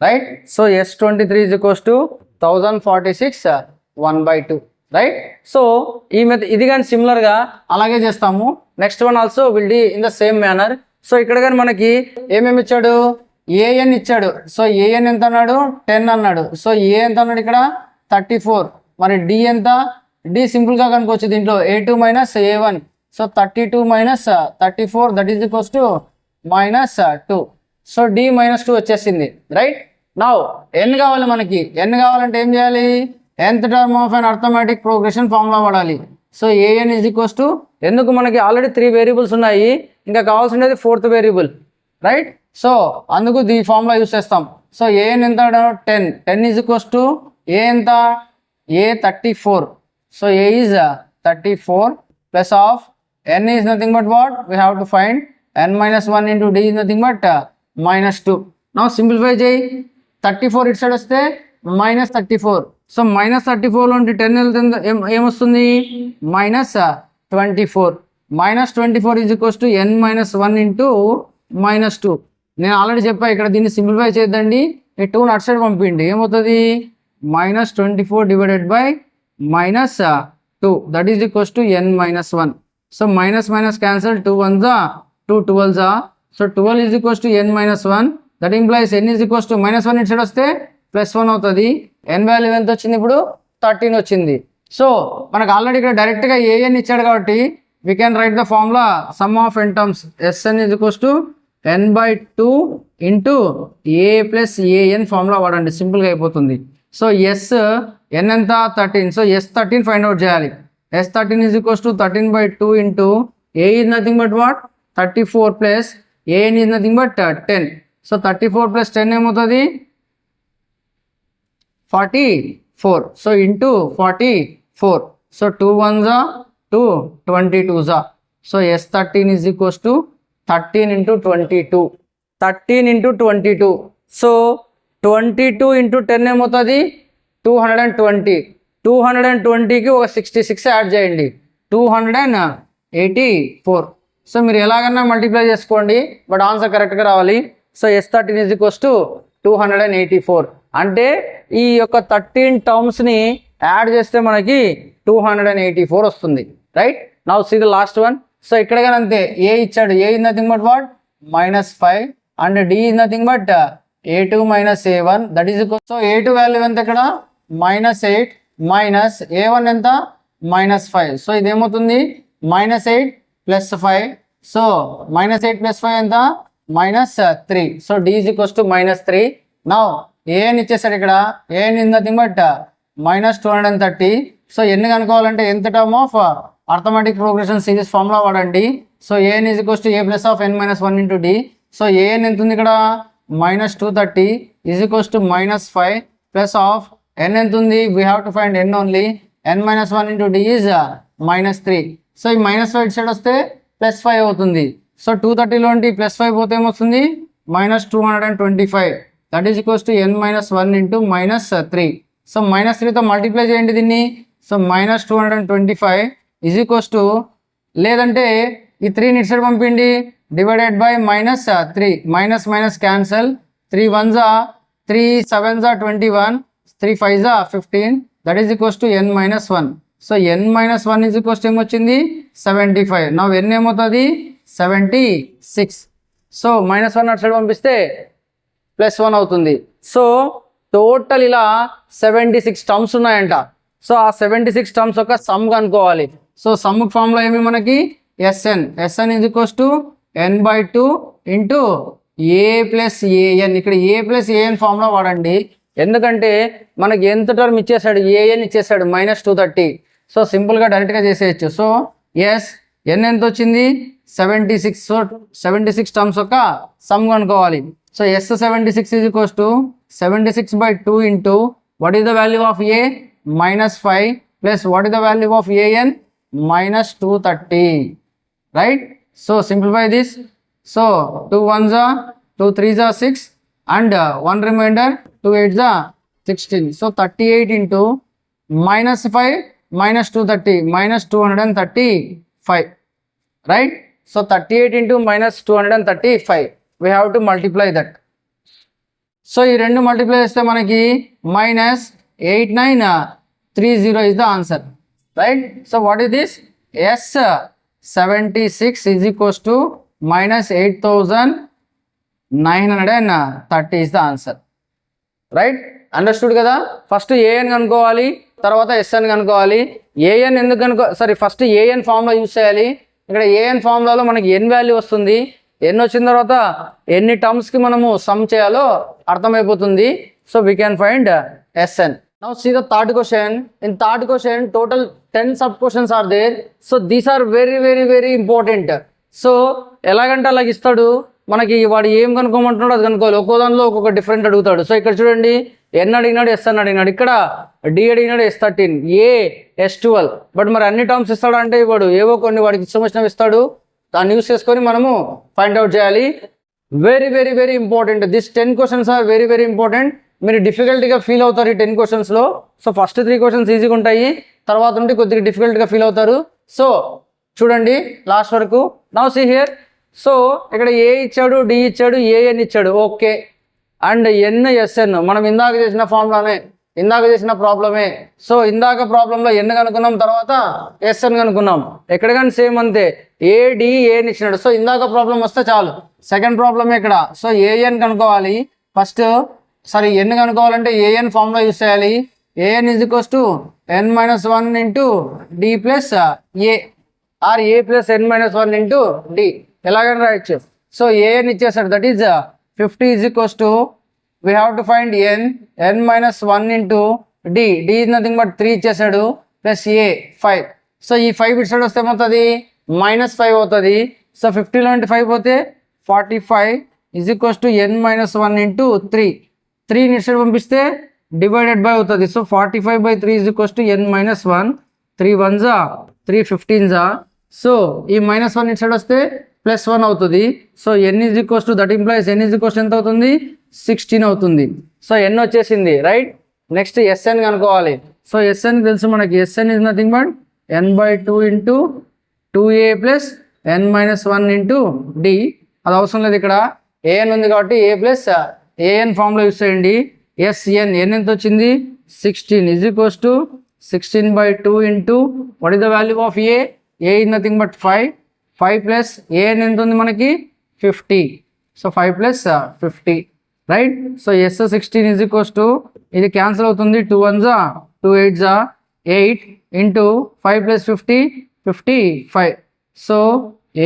right. So s23 is equals to 1046 1/2 right. So ఈ method ఇది కానీ సిమిలర్గా అలాగే చేస్తాము. Next one also will do in the same manner. So ఇక్కడ కానీ మనకి ఏమేమి ఇచ్చాడు, an ఇచ్చాడు. సో an ఎంత అన్నాడు 10 అన్నాడు. సో a ఎంత అన్నాడు ఇక్కడ 34. మరి d ఎంత, d సింపుల్గా కనుకోవచ్చు దీంట్లో a2 minus a1. So 32 minus 34 that is equals to -2. So d -2 వచ్చేసింది రైట్. నౌ n కావాలి మనకి. n కావాలంటే ఏం చేయాలి, nth term of an arithmetic progression formula వాడాలి. So an is equals to, ఎందుకు మనకి ఆల్రెడీ 3 వేరియబుల్స్ ఉన్నాయి, ఇంకా కావాల్సినది 4th వేరియబుల్ రైట్. సో అందుకు ఈ ఫార్ములా యూస్ చేస్తాం. సో an ఎంత 10 ఈజ్ ఈక్వల్స్ టు a ఎంత a 34. So a is 34 plus of n is nothing but what we have to find n minus 1 into d is nothing but -2. Now simplify చేయి. 34 ఇటు side వస్తే -34. So -34 నుండి 10 వెళ్తే ఏమొస్తుంది -24. -24 is equals to n minus 1 into -2. నేను already చెప్పా ఇక్కడ దీన్ని సింప్లిఫై చేద్దండి. ఈ 2 అటు సైడ్ పంపిండి ఏమవుతుంది -24 divided by -2 that is equals to n minus 1. So minus cancel, 2 1s 2 12s. So 12 is equals to n minus 1. That implies n is equals to -1 ఇటు side వస్తే +1 అవుతుంది. n వాల్యూ ఎంత వచ్చింది ఇప్పుడు 13 వచ్చింది. సో మనకు ఆల్రెడీ ఇక్కడ డైరెక్ట్గా an ఇచ్చాడు కాబట్టి we can write the formula some of n terms sn is equals to n/2 into a ప్లస్ an ఫార్ములా వాడండి, సింపుల్గా అయిపోతుంది. సో n ఎంత 13. సో s13 ఫైండ్ అవుట్ చేయాలి. s13 is equals to 13/2 into a is nothing but what 34 plus an is nothing but 10. So 34 plus 10 ఏమవుతుంది 44. So into 44. So 2 1s 2 22s. So s13 is equals to 13 into 22. 13 into 22. So 22 into 10 ఏమవుతుంది 220. 220కి ఒక 66 add చేయండి 284. So మీరు ఎలాగన్నా multiply చేసుకోండి but answer కరెక్ట్గా రావాలి. So S13 is equals to 284. అంటే ఈ యొక్క 13 టర్మ్స్ని యాడ్ చేస్తే మనకి 284 వస్తుంది. Right, now see the last one. So ఇక్కడ కానీ అంతే, ఏ ఇచ్చాడు, a is nothing but what -5 and d is nothing but A2 - A1 that is equal. So A2 value ఎంత ఇక్కడ -8 మైనస్ A1 ఎంత -5. సో ఇదేమవుతుంది -8 + 5. సో -8 + 5 ఎంత -3. So D is equals to -3. Now a n ఇచ్చేసాడు ఇక్కడ, a n is nothing but -230. So ఎన్ని కనుక్కోవాలంటే ఎంత term of arithmetic progression series formula వాడండి. So a n is equals to A + n - 1 × D. So a n ఎంత ఉంది ఇక్కడ -230 is equals to -5 plus of n ఎంత ఉంది, we have to find n only. n - 1 × D is -3. So ఈ -5 side వస్తే +5 అవుతుంది. So 230లో +5 పోతే ఏమొస్తుంది -225. That is equals to n - 1 × -3. So -3తో మల్టిప్లై చేయండి దీన్ని. సో -225 ఈజ్ ఈక్వల్స్ టు, లేదంటే ఈ 3ని ఇటు సైడ్ పంపిండి, divided by -3. Minus cancel, 3 1s 3 7s 21, 3 5s 15. That is equals to n - 1. So n - 1 is equals to ఏమొచ్చింది 75. నా n ఏమవుతుంది 76. సో -1 అటు సైడ్ పంపిస్తే +1 అవుతుంది. సో టోటల్ ఇలా 76 టర్మ్స్ ఉన్నాయంట. సో ఆ 76 టర్మ్స్ యొక్క సమ్ కనుక్కోవాలి. సో సమ్ ఫార్ములా ఏమి మనకి SN is equals to n/2 into A + AN. ఇక్కడ A + AN ఫార్ములా వాడండి, ఎందుకంటే మనకి ఎంత టర్మ్ ఇచ్చేసాడు, AN ఇచ్చేసాడు -230. సో సింపుల్గా డైరెక్ట్గా చేసేయచ్చు. సో ఎస్ n ఎంత వచ్చింది 76. సో 76 టర్మ్స్ యొక్క సమ్ కనుక్కోవాలి. So S76 is equals to 76/2 into what is the value of A -5 plus what is the value of AN -230. Right, so simplify this. So 2 1s 2 3s 6 and 1 reminder 2 8s 16. So 38 into -5 -230 -235. Right, so 38 into -235 we have to multiply that. So ఈ రెండు multiply చేస్తే మనకి -8930 is the answer. Right, so what is this? S76 is equals to -8930 is the answer. Right, understood కదా. First AN కనుక్కోవాలి, తర్వాత SN కనుక్కోవాలి. AN ఎందుకు first AN formula use చేయాలి. ఇక్కడ ఏఎన్ ఫార్ములాలో మనకి ఎన్ వాల్యూ వస్తుంది. ఎన్ వచ్చిన తర్వాత ఎన్ని టర్మ్స్కి మనము సమ్ చేయాలో అర్థమైపోతుంది. So we can find SN. Now see the third question. In third question, total 10 sub questions are there. So these are very important. So ఎలాగంటే అలాగ ఇస్తాడు మనకి, వాడు ఏం కనుక్కోమంటున్నాడు అది కనుక్కోవాలి. ఒక్కో దానిలో ఒక్కొక్క డిఫరెంట్ అడుగుతాడు. సో ఇక్కడ చూడండి, ఎన్ అడిగినాడు, SN అడిగినాడు, ఇక్కడ డి అడిగినాడు, S13, ఏ S12. బట్ మరి అన్ని టర్మ్స్ ఇస్తాడు అంటే వాడు ఏవో కొన్ని వాడికి ఇష్టం వచ్చినవి ఇస్తాడు. దాన్ని యూస్ చేసుకొని మనము ఫైండ్ అవుట్ చేయాలి. Very important. This 10 questions are very important. మీరు డిఫికల్ట్గా ఫీల్ అవుతారు ఈ 10 questions. సో ఫస్ట్ 3 questions ఈజీగా ఉంటాయి, తర్వాత నుండి కొద్దిగా డిఫికల్ట్గా ఫీల్ అవుతారు. సో చూడండి లాస్ట్ వరకు. Now see here. సో ఇక్కడ ఏ ఇచ్చాడు, డి ఇచ్చాడు, ఏఎన్ ఇచ్చాడు, ఓకే. అండ్ SN మనం ఇందాక చేసిన ఫార్ములానే, ఇందాక చేసిన ప్రాబ్లమే. సో ఇందాక ప్రాబ్లంలో ఎన్ కనుక్కున్నాం, తర్వాత SN కనుక్కున్నాం. ఎక్కడ కానీ సేమ్ అంతే, ఏఎన్ ఇచ్చినాడు. సో ఇందాక ప్రాబ్లం వస్తే చాలు, సెకండ్ ప్రాబ్లమే ఇక్కడ. సో ఏఎన్ కనుక్కోవాలి ఫస్ట్. సారీ, ఎన్ కనుక్కోవాలంటే ఏఎన్ ఫార్ములా యూస్ చేయాలి. A N is equals to n - 1 × D + A or A + n - 1 × D ఎలాగైనా రాయొచ్చు. సో ఏఎన్ ఇచ్చేసాడు, that is 50 is equals to, we have to find n - 1 × D. D is nothing but 3 ఇచ్చేసాడు, plus A 5. So ఈ 5 ఇటు side వస్తే ఏమవుతుంది -5 అవుతుంది. So 50లో 5 పోతే 45 ఈజ్ ఈక్వల్స్ టు n - 1 × 3. 3ని ఇటు సైడ్ పంపిస్తే డివైడెడ్ బై అవుతుంది. So 45/3 is equals to n - 1. 3 1s 3 15s. So ఈ -1 ఇటు సైడ్ వస్తే +1 అవుతుంది. So n is equals to, that implies n is equals ఎంత అవుతుంది 16 అవుతుంది. సో ఎన్ వచ్చేసింది రైట్. నెక్స్ట్ ఎస్ఎన్ కనుక్కోవాలి. సో ఎస్ఎన్ తెలుసు మనకి, s n is nothing but n/2 into 2a plus n-1 into d. అది అవసరం లేదు, ఇక్కడ ఏఎన్ ఉంది కాబట్టి ఏ ప్లస్ ఏఎన్ ఫామ్లో యూస్ చేయండి. ఎస్ఎన్ ఎన్ ఎంత వచ్చింది 16 is equals to 16/2 into what is the value of a is nothing but 5 plus a n ఎంత ఉంది మనకి 50. So 5 plus 50 right. So yes 16 is equals to ఇది క్యాన్సిల్ అవుతుంది, 2 1s 2 8s 8 into 5 plus 50 55. So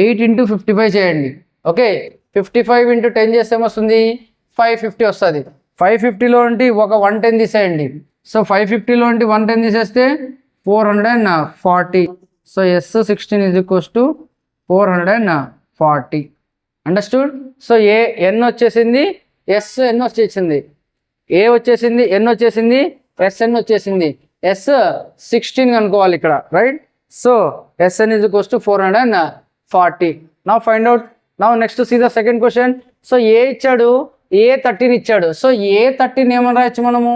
8 into 55 చేయండి. Okay, 55 into 10 చేస్తే ఏమొస్తుంది 550 వస్తుంది. 550లో నుండి ఒక 110 తీసేయండి. సో 550లో నుండి 110 తీసేస్తే 440. So yes 16 is equals to 440. Understood. So A N వచ్చేసింది, ఎస్ ఎన్ వచ్చేసింది, ఏ వచ్చేసింది, ఎన్ వచ్చేసింది, ఎస్ఎన్ వచ్చేసింది. ఎస్ 16 అనుకోవాలి ఇక్కడ right. So SN is equals to 440. Now find out. Now next see the second question. So A ఇచ్చాడు, ఏ 13 ఇచ్చాడు. సో ఏ 13 ఏమని రాయొచ్చు మనము,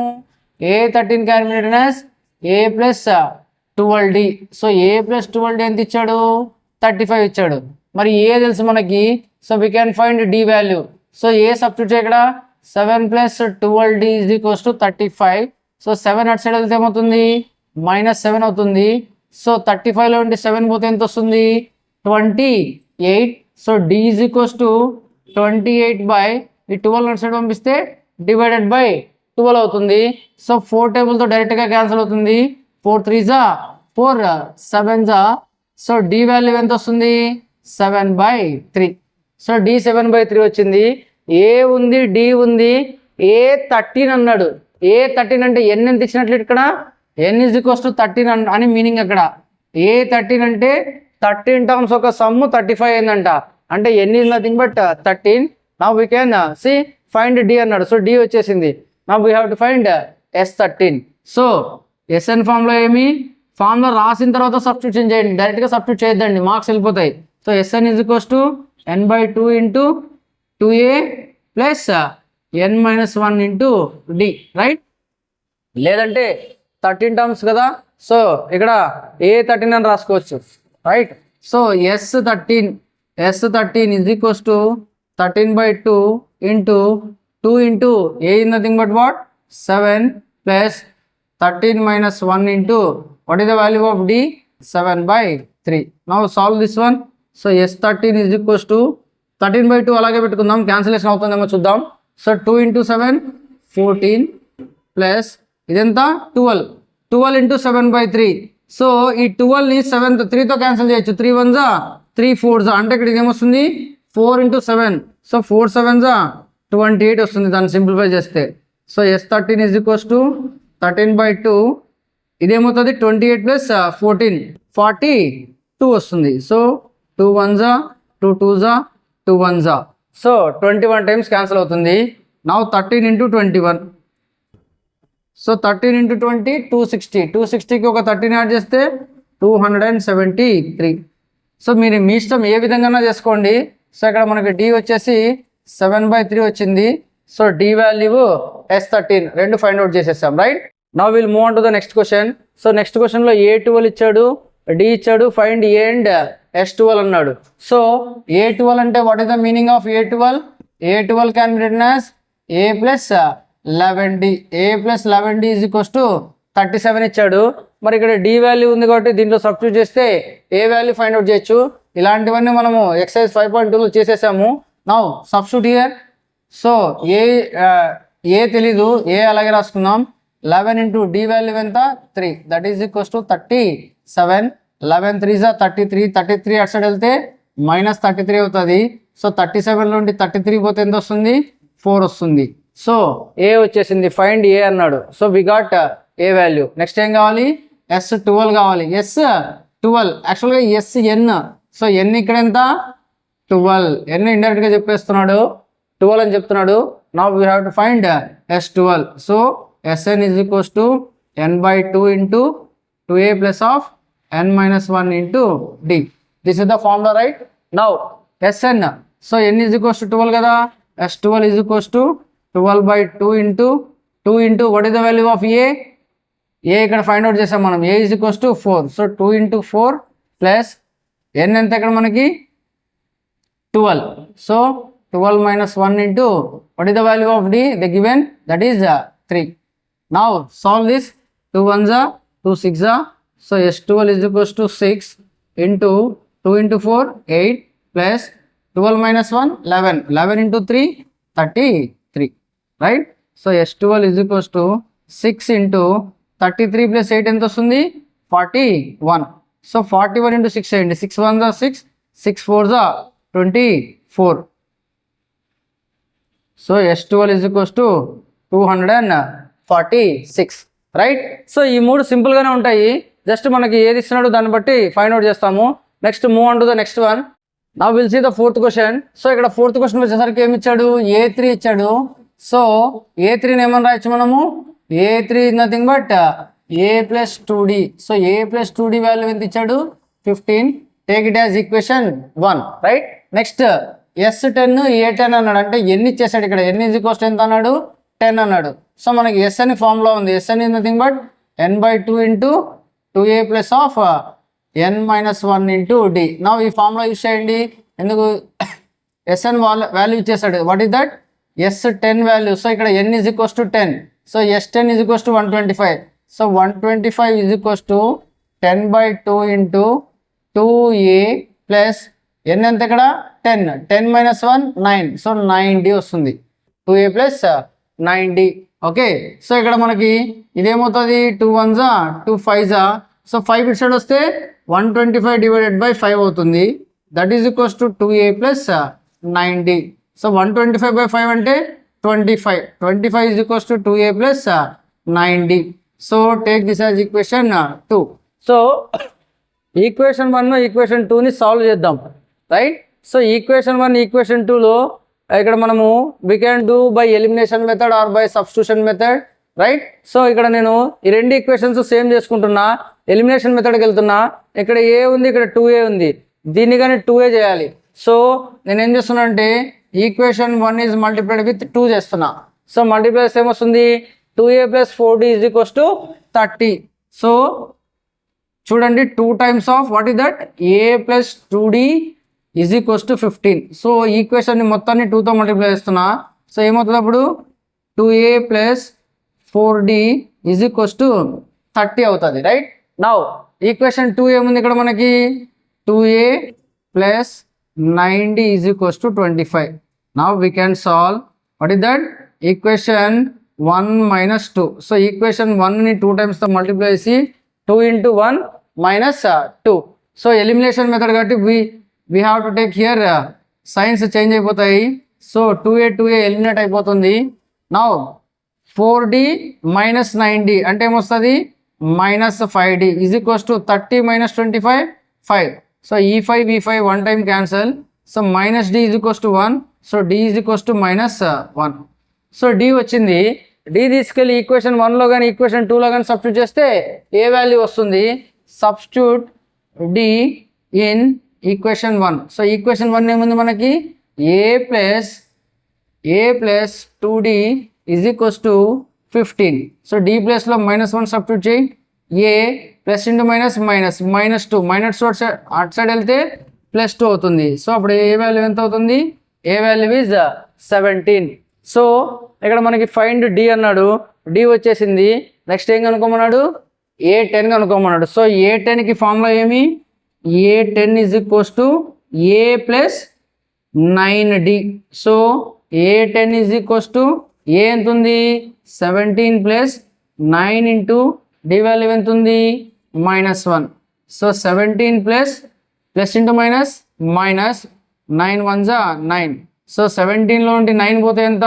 a 13 can be written as a plus 12d. So a plus 12d ఎంత ఇచ్చాడు 35 ఇచ్చాడు. మరి a తెలుసు మనకి, so we can find d value. So a substitute ఇక్కడ 7 plus 12d is equals to 35. So 7 అటు సైడ్ వెళ్తే ఏమవుతుంది -7 అవుతుంది. సో 35లో నుండి 7 పోతే ఎంత వస్తుంది 28. So d is equals to 28 by ఈ 12 అటు సైడ్ పంపిస్తే డివైడెడ్ బై 12 అవుతుంది. సో 4 టేబుల్తో డైరెక్ట్గా క్యాన్సిల్ అవుతుంది. 4 3s 4 7s. So d value ఎంత వస్తుంది 7/3. సో డి 7/3 వచ్చింది. ఏ ఉంది, డి ఉంది, ఏ 13 అన్నాడు. ఏ 13 అంటే ఎన్ ఎంత ఇచ్చినట్లు ఇక్కడ ఎన్ ఈజ్ ఈక్వల్స్ టు 13 అని మీనింగ్ అక్కడ. ఏ 13 అంటే 13 టర్మ్స్ ఒక సమ్ 35 అయిందంట, అంటే N is nothing but 13. Now we can see find D అన్నాడు. సో డి వచ్చేసింది. Now we have to find S13. So S N ఫామ్లో ఏమి ఫామ్లో రాసిన తర్వాత సబ్స్టిట్యూషన్ చేయండి, డైరెక్ట్గా సబ్స్టిట్యూట్ చేయొద్దండి, మార్క్స్ వెళ్ళిపోతాయి. So SN is equals to n/2 into 2a plus n-1 into d right. లేదంటే 13 టర్మ్స్ కదా, సో ఇక్కడ ఏ 13 అని రాసుకోవచ్చు right. So S13 is equals to 13/2 into 2 into a is nothing but what 7 plus 13 - 1 into what is the value of d 7/3. Now solve this one. So S13 is equals to 13/2 అలాగే పెట్టుకుందాం, cancellation అవుతుందేమో చూద్దాం. So 2 into 7 14 plus ఇదెంత 12 into 7/3. So ఈ 12ని 3తో cancel చేయొచ్చు. 3 1s 3 4s అంటే ఇక్కడ ఏమొస్తుంది 4 ఇంటూ 7. సో 4 7s 28 వస్తుంది దాన్ని సింప్లిఫై చేస్తే. So S13 is equals to 13/2 ఇదేమవుతుంది 28 ప్లస్ 14 42 వస్తుంది. So 2 1s 2 2s 2 1s. So 21 times cancel అవుతుంది. Now 13 into 21. సో 13 ఇంటూ 20 260కి ఒక 13 యాడ్ చేస్తే 273. సో మీరు మీ ఇష్టం ఏ విధంగా చేసుకోండి. సో ఇక్కడ మనకి డి వచ్చేసి 7/3 వచ్చింది. సో డి వాల్యూ S13 రెండు ఫైండ్ అవుట్ చేసేసాం right. Now will move on to the next question. So next క్వశ్చన్లో A12 ఇచ్చాడు, డి ఇచ్చాడు, ఫైండ్ ఏ అండ్ S12 అన్నాడు. సో A12 అంటే what is the meaning of A12? A12 can be written as A plus 11d. A plus 11d is equals to 37 ఇచ్చాడు. మరి ఇక్కడ D value ఉంది కాబట్టి దీంట్లో సబ్స్టిట్యూట్ చేస్తే ఏ వాల్యూ ఫైండ్ అవుట్ చేయొచ్చు. ఇలాంటివన్నీ మనము ఎక్సర్సైజ్ 5.2లో చేసేసాము. Now substitute here. సో ఏ తెలీదు, ఏ అలాగే రాసుకుందాం. 11 ఇంటూ డి వాల్యూ ఎంత 3, that is equals to 37. 11 3s 33 అటు సైడ్ వెళ్తే -33 అవుతుంది. సో 37 నుండి 33 పోతే ఎంత వస్తుంది 4 వస్తుంది. సో ఏ వచ్చేసింది, ఫైండ్ ఏ అన్నాడు. So we got a value. Next ఏం కావాలి S12 కావాలి. S12 యాక్చువల్గా SN. సో ఎన్ ఇక్కడ ఎంత 12, ఎన్ ఇండైరెక్ట్గా చెప్పేస్తున్నాడు 12 అని చెప్తున్నాడు. Now we have to find S12. So SN is equals to n/2 into 2a plus of n-1 into D. This is the formula right. Now SN. So n is equals to 12 కదా, S12 is equals to 12/2 into 2 into what is the value of A ఇక్కడ find out చేసాం మనం. A is equals to 4. So 2 into 4 plus N ఎంత ఇక్కడ మనకి 12. So 12 minus 1 into what is the value of d? The given, that is 3. Now solve this. 2 1s are 2 6 are. So S12 is equals to 6 into 2 into 4 8 plus 12 minus 1 11. 11 into 3 33. Right? So S12 is equals to 6 into 33 plus 8 ఎంత వస్తుంది 41. So 41 into 6 అయ్యింది. 6 1s are 6, 6 4s are 24. So S12 is equals to 246. Right. So ఈ మూడు సింపుల్గానే ఉంటాయి. Just మనకి ఏది ఇస్తున్నాడో దాన్ని బట్టి ఫైండ్ అవుట్ చేస్తాము. Next move on to the next one. Now will see the fourth question. So ఇక్కడ ఫోర్త్ క్వశ్చన్ వచ్చేసరికి ఏమి ఇచ్చాడు? A3 ఇచ్చాడు. సో A3ని ఏమని రాయొచ్చు మనము? A3 is nothing but A plus 2D. So A plus 2D value ఎంత ఇచ్చాడు? 15. Take it as equation 1. Right. Next S10 A10 అన్నాడు. అంటే ఎన్ని ఇచ్చేసాడు ఇక్కడ? n ఈజ్ ఈక్వల్స్ ఎంత అన్నాడు? 10 అన్నాడు. సో మనకి S అని ఫార్ములా ఉంది. S is nothing but n/2 into 2a plus of n minus 1 into d. నా ఈ ఫార్ములా యూస్ చేయండి. ఎందుకు? Sn వాల్యూ ఇచ్చేసాడు. What is that? S10 value. So ఇక్కడ n is equals to 10. So S10 is equals to 125. So 125 is equals to 10/2 into 2a plus n ఎంత ఇక్కడ? 10. 10 minus 1 9. So 9d వస్తుంది. 2a plus 9d. Okay. So ఇక్కడ మనకి ఇదేమవుతుంది? 2 1s 2 5s. So 5 ఇటు side వస్తే 125 divided by 5 అవుతుంది. That is equals to 2a plus 9d. So 125 by 5 అంటే 25. 25 is equals to 2a plus 9d. So take this as equation 2. So equation 1 equation 2ని solve చేద్దాం. Right. So equation 1 equation 2లో ఇక్కడ మనము we can do by elimination method or by substitution method. Right. So ఇక్కడ నేను ఈ రెండు equations same చేసుకుంటున్నా. ఎలిమినేషన్ మెథడ్కి వెళ్తున్నా. ఇక్కడ ఏ ఉంది, ఇక్కడ 2a ఉంది. దీన్ని కానీ 2a చేయాలి. సో నేను ఏం చేస్తున్నా అంటే ఈక్వేషన్ 1 ఈజ్ మల్టిప్లైడ్ విత్ 2 చేస్తున్నా. సో మల్టిప్లై ఏమొస్తుంది? 2a plus 4d is equals to 30. So చూడండి 2 times of what is that? a plus 2d is equals to 15. So ఈక్వేషన్ని మొత్తాన్ని 2తో మల్టిప్లై చేస్తున్నా. సో ఏమవుతుంది అప్పుడు? 2a plus 4d is equals to 30 అవుతుంది. రైట్. నౌ ఈక్వేషన్ 2 ఏముంది ఇక్కడ మనకి? 2a plus 9d is equals to 25. Now we can solve what is that? Equation 1 minus 2. So equation 1ని 2 times మల్టిప్లై చేసి 2 into 1 minus 2. So elimination method కాబట్టి we have to take here signs change అయిపోతాయి. So 2a eliminate అయిపోతుంది. Now 4d minus 9d అంటే ఏమొస్తుంది? minus 5d is equals to 30 minus 25 5. So e5 1 time cancel. So minus d is equals to 1. So d is equals to minus 1. So d వచ్చింది. d తీసుకెళ్ళి equation 1లో కానీ equation 2లో కానీ substitute చేస్తే ఏ value వస్తుంది? Substitute d in equation 1. So equation 1 ఏముంది మనకి? a plus 2d is equals to 15. So d ప్లేస్లో -1 సబ్స్టిట్యూట్ చేయి. a plus into minus minus -2 అటు సైడ్ వెళ్తే +2 అవుతుంది. సో అప్పుడు ఏ వాల్యూ ఎంత అవుతుంది? ఏ వాల్యూ ఈజ్ 17. సో ఇక్కడ మనకి ఫైండ్ d అన్నాడు. d వచ్చేసింది. నెక్స్ట్ ఏం కనుక్కోమన్నాడు? A10 కనుక్కోమన్నాడు. సో A10కి ఫార్ములా ఏమి? A10 is equals to a plus 9d. So A10 is equals to A ఎంత ఉంది? 17 ప్లస్ 9 ఇంటూ d వాల్యూ ఎంత ఉంది? -1. So 17 plus into minus 9 1s 9. So 17లో నుండి 9 పోతే ఎంత?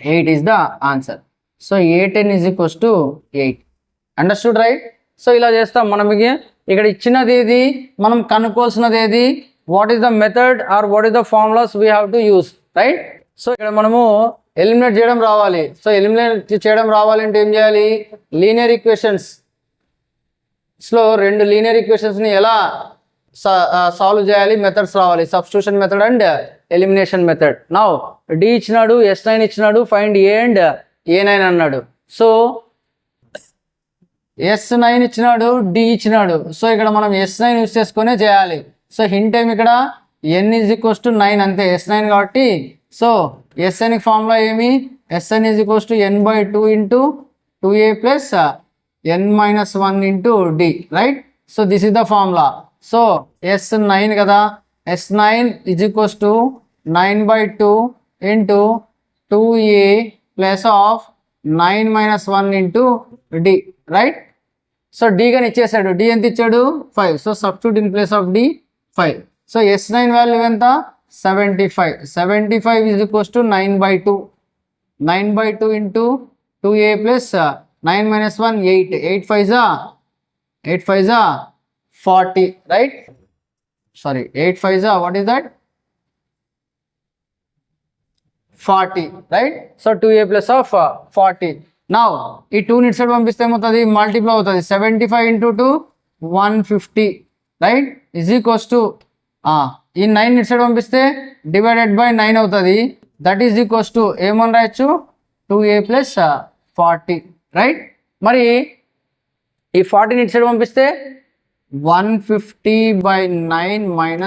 8 is the answer. So A10 is equals to 8. Understood right. So ఇలా చేస్తాం మనం. ఇక్కడ ఇచ్చినది ఏది, మనం కనుక్కోవాల్సినది ఏది, what is the method or what is the formulas we have to use. Right. So ఇక్కడ మనము ఎలిమినేట్ చేయడం రావాలి. సో ఎలిమినేట్ చేయడం రావాలంటే ఏం చేయాలి? లీనియర్ ఈక్వేషన్స్లో 2 లీనియర్ ఈక్వేషన్స్ని ఎలా సాల్వ్ చేయాలి, మెథడ్స్ రావాలి, substitution method and elimination method. Now d ఇచ్చినాడు, S9 ఇచ్చినాడు, ఫైండ్ ఏ అండ్ A9 అన్నాడు. సో S9 ఇచ్చినాడు, డి ఇచ్చినాడు. సో ఇక్కడ మనం S9 యూస్ చేసుకునే చేయాలి. సో హింట్ ఏమి ఇక్కడ n = 9 అంతే, S9 కాబట్టి. సో Sn ఫార్ములా ఏమి, Sn = n/2 × 2a + n - 1 × d, right. So this is the formula. So S9 కదా, S9 = 9/2 × 2a + 9 - 1 × d, right. So d గాని ఇచ్చేసాడు, d ఎంత ఇచ్చాడు 5. So substitute in place of d 5. So S9 value ఎంత 75. 75 = 9/2. 9/2 × 2a + 9 - 1 8. 8 5 40, right. Sorry, 8 5 what is that, 40, right. So 2a + 40. Now ఈ 2 ఇటు side పంపిస్తే ఏమవుతుంది, మల్టిప్లై అవుతుంది. 75 × 2 150, రైట్, ఈ 9 ఇటు సైడ్ పంపిస్తే /9 అవుతుంది. దట్ ఈజ్ ఏమని రాయొచ్చు, 2a + 40, రైట్. మరి ఈ 40 ఇటు సైడ్ పంపిస్తే 150/9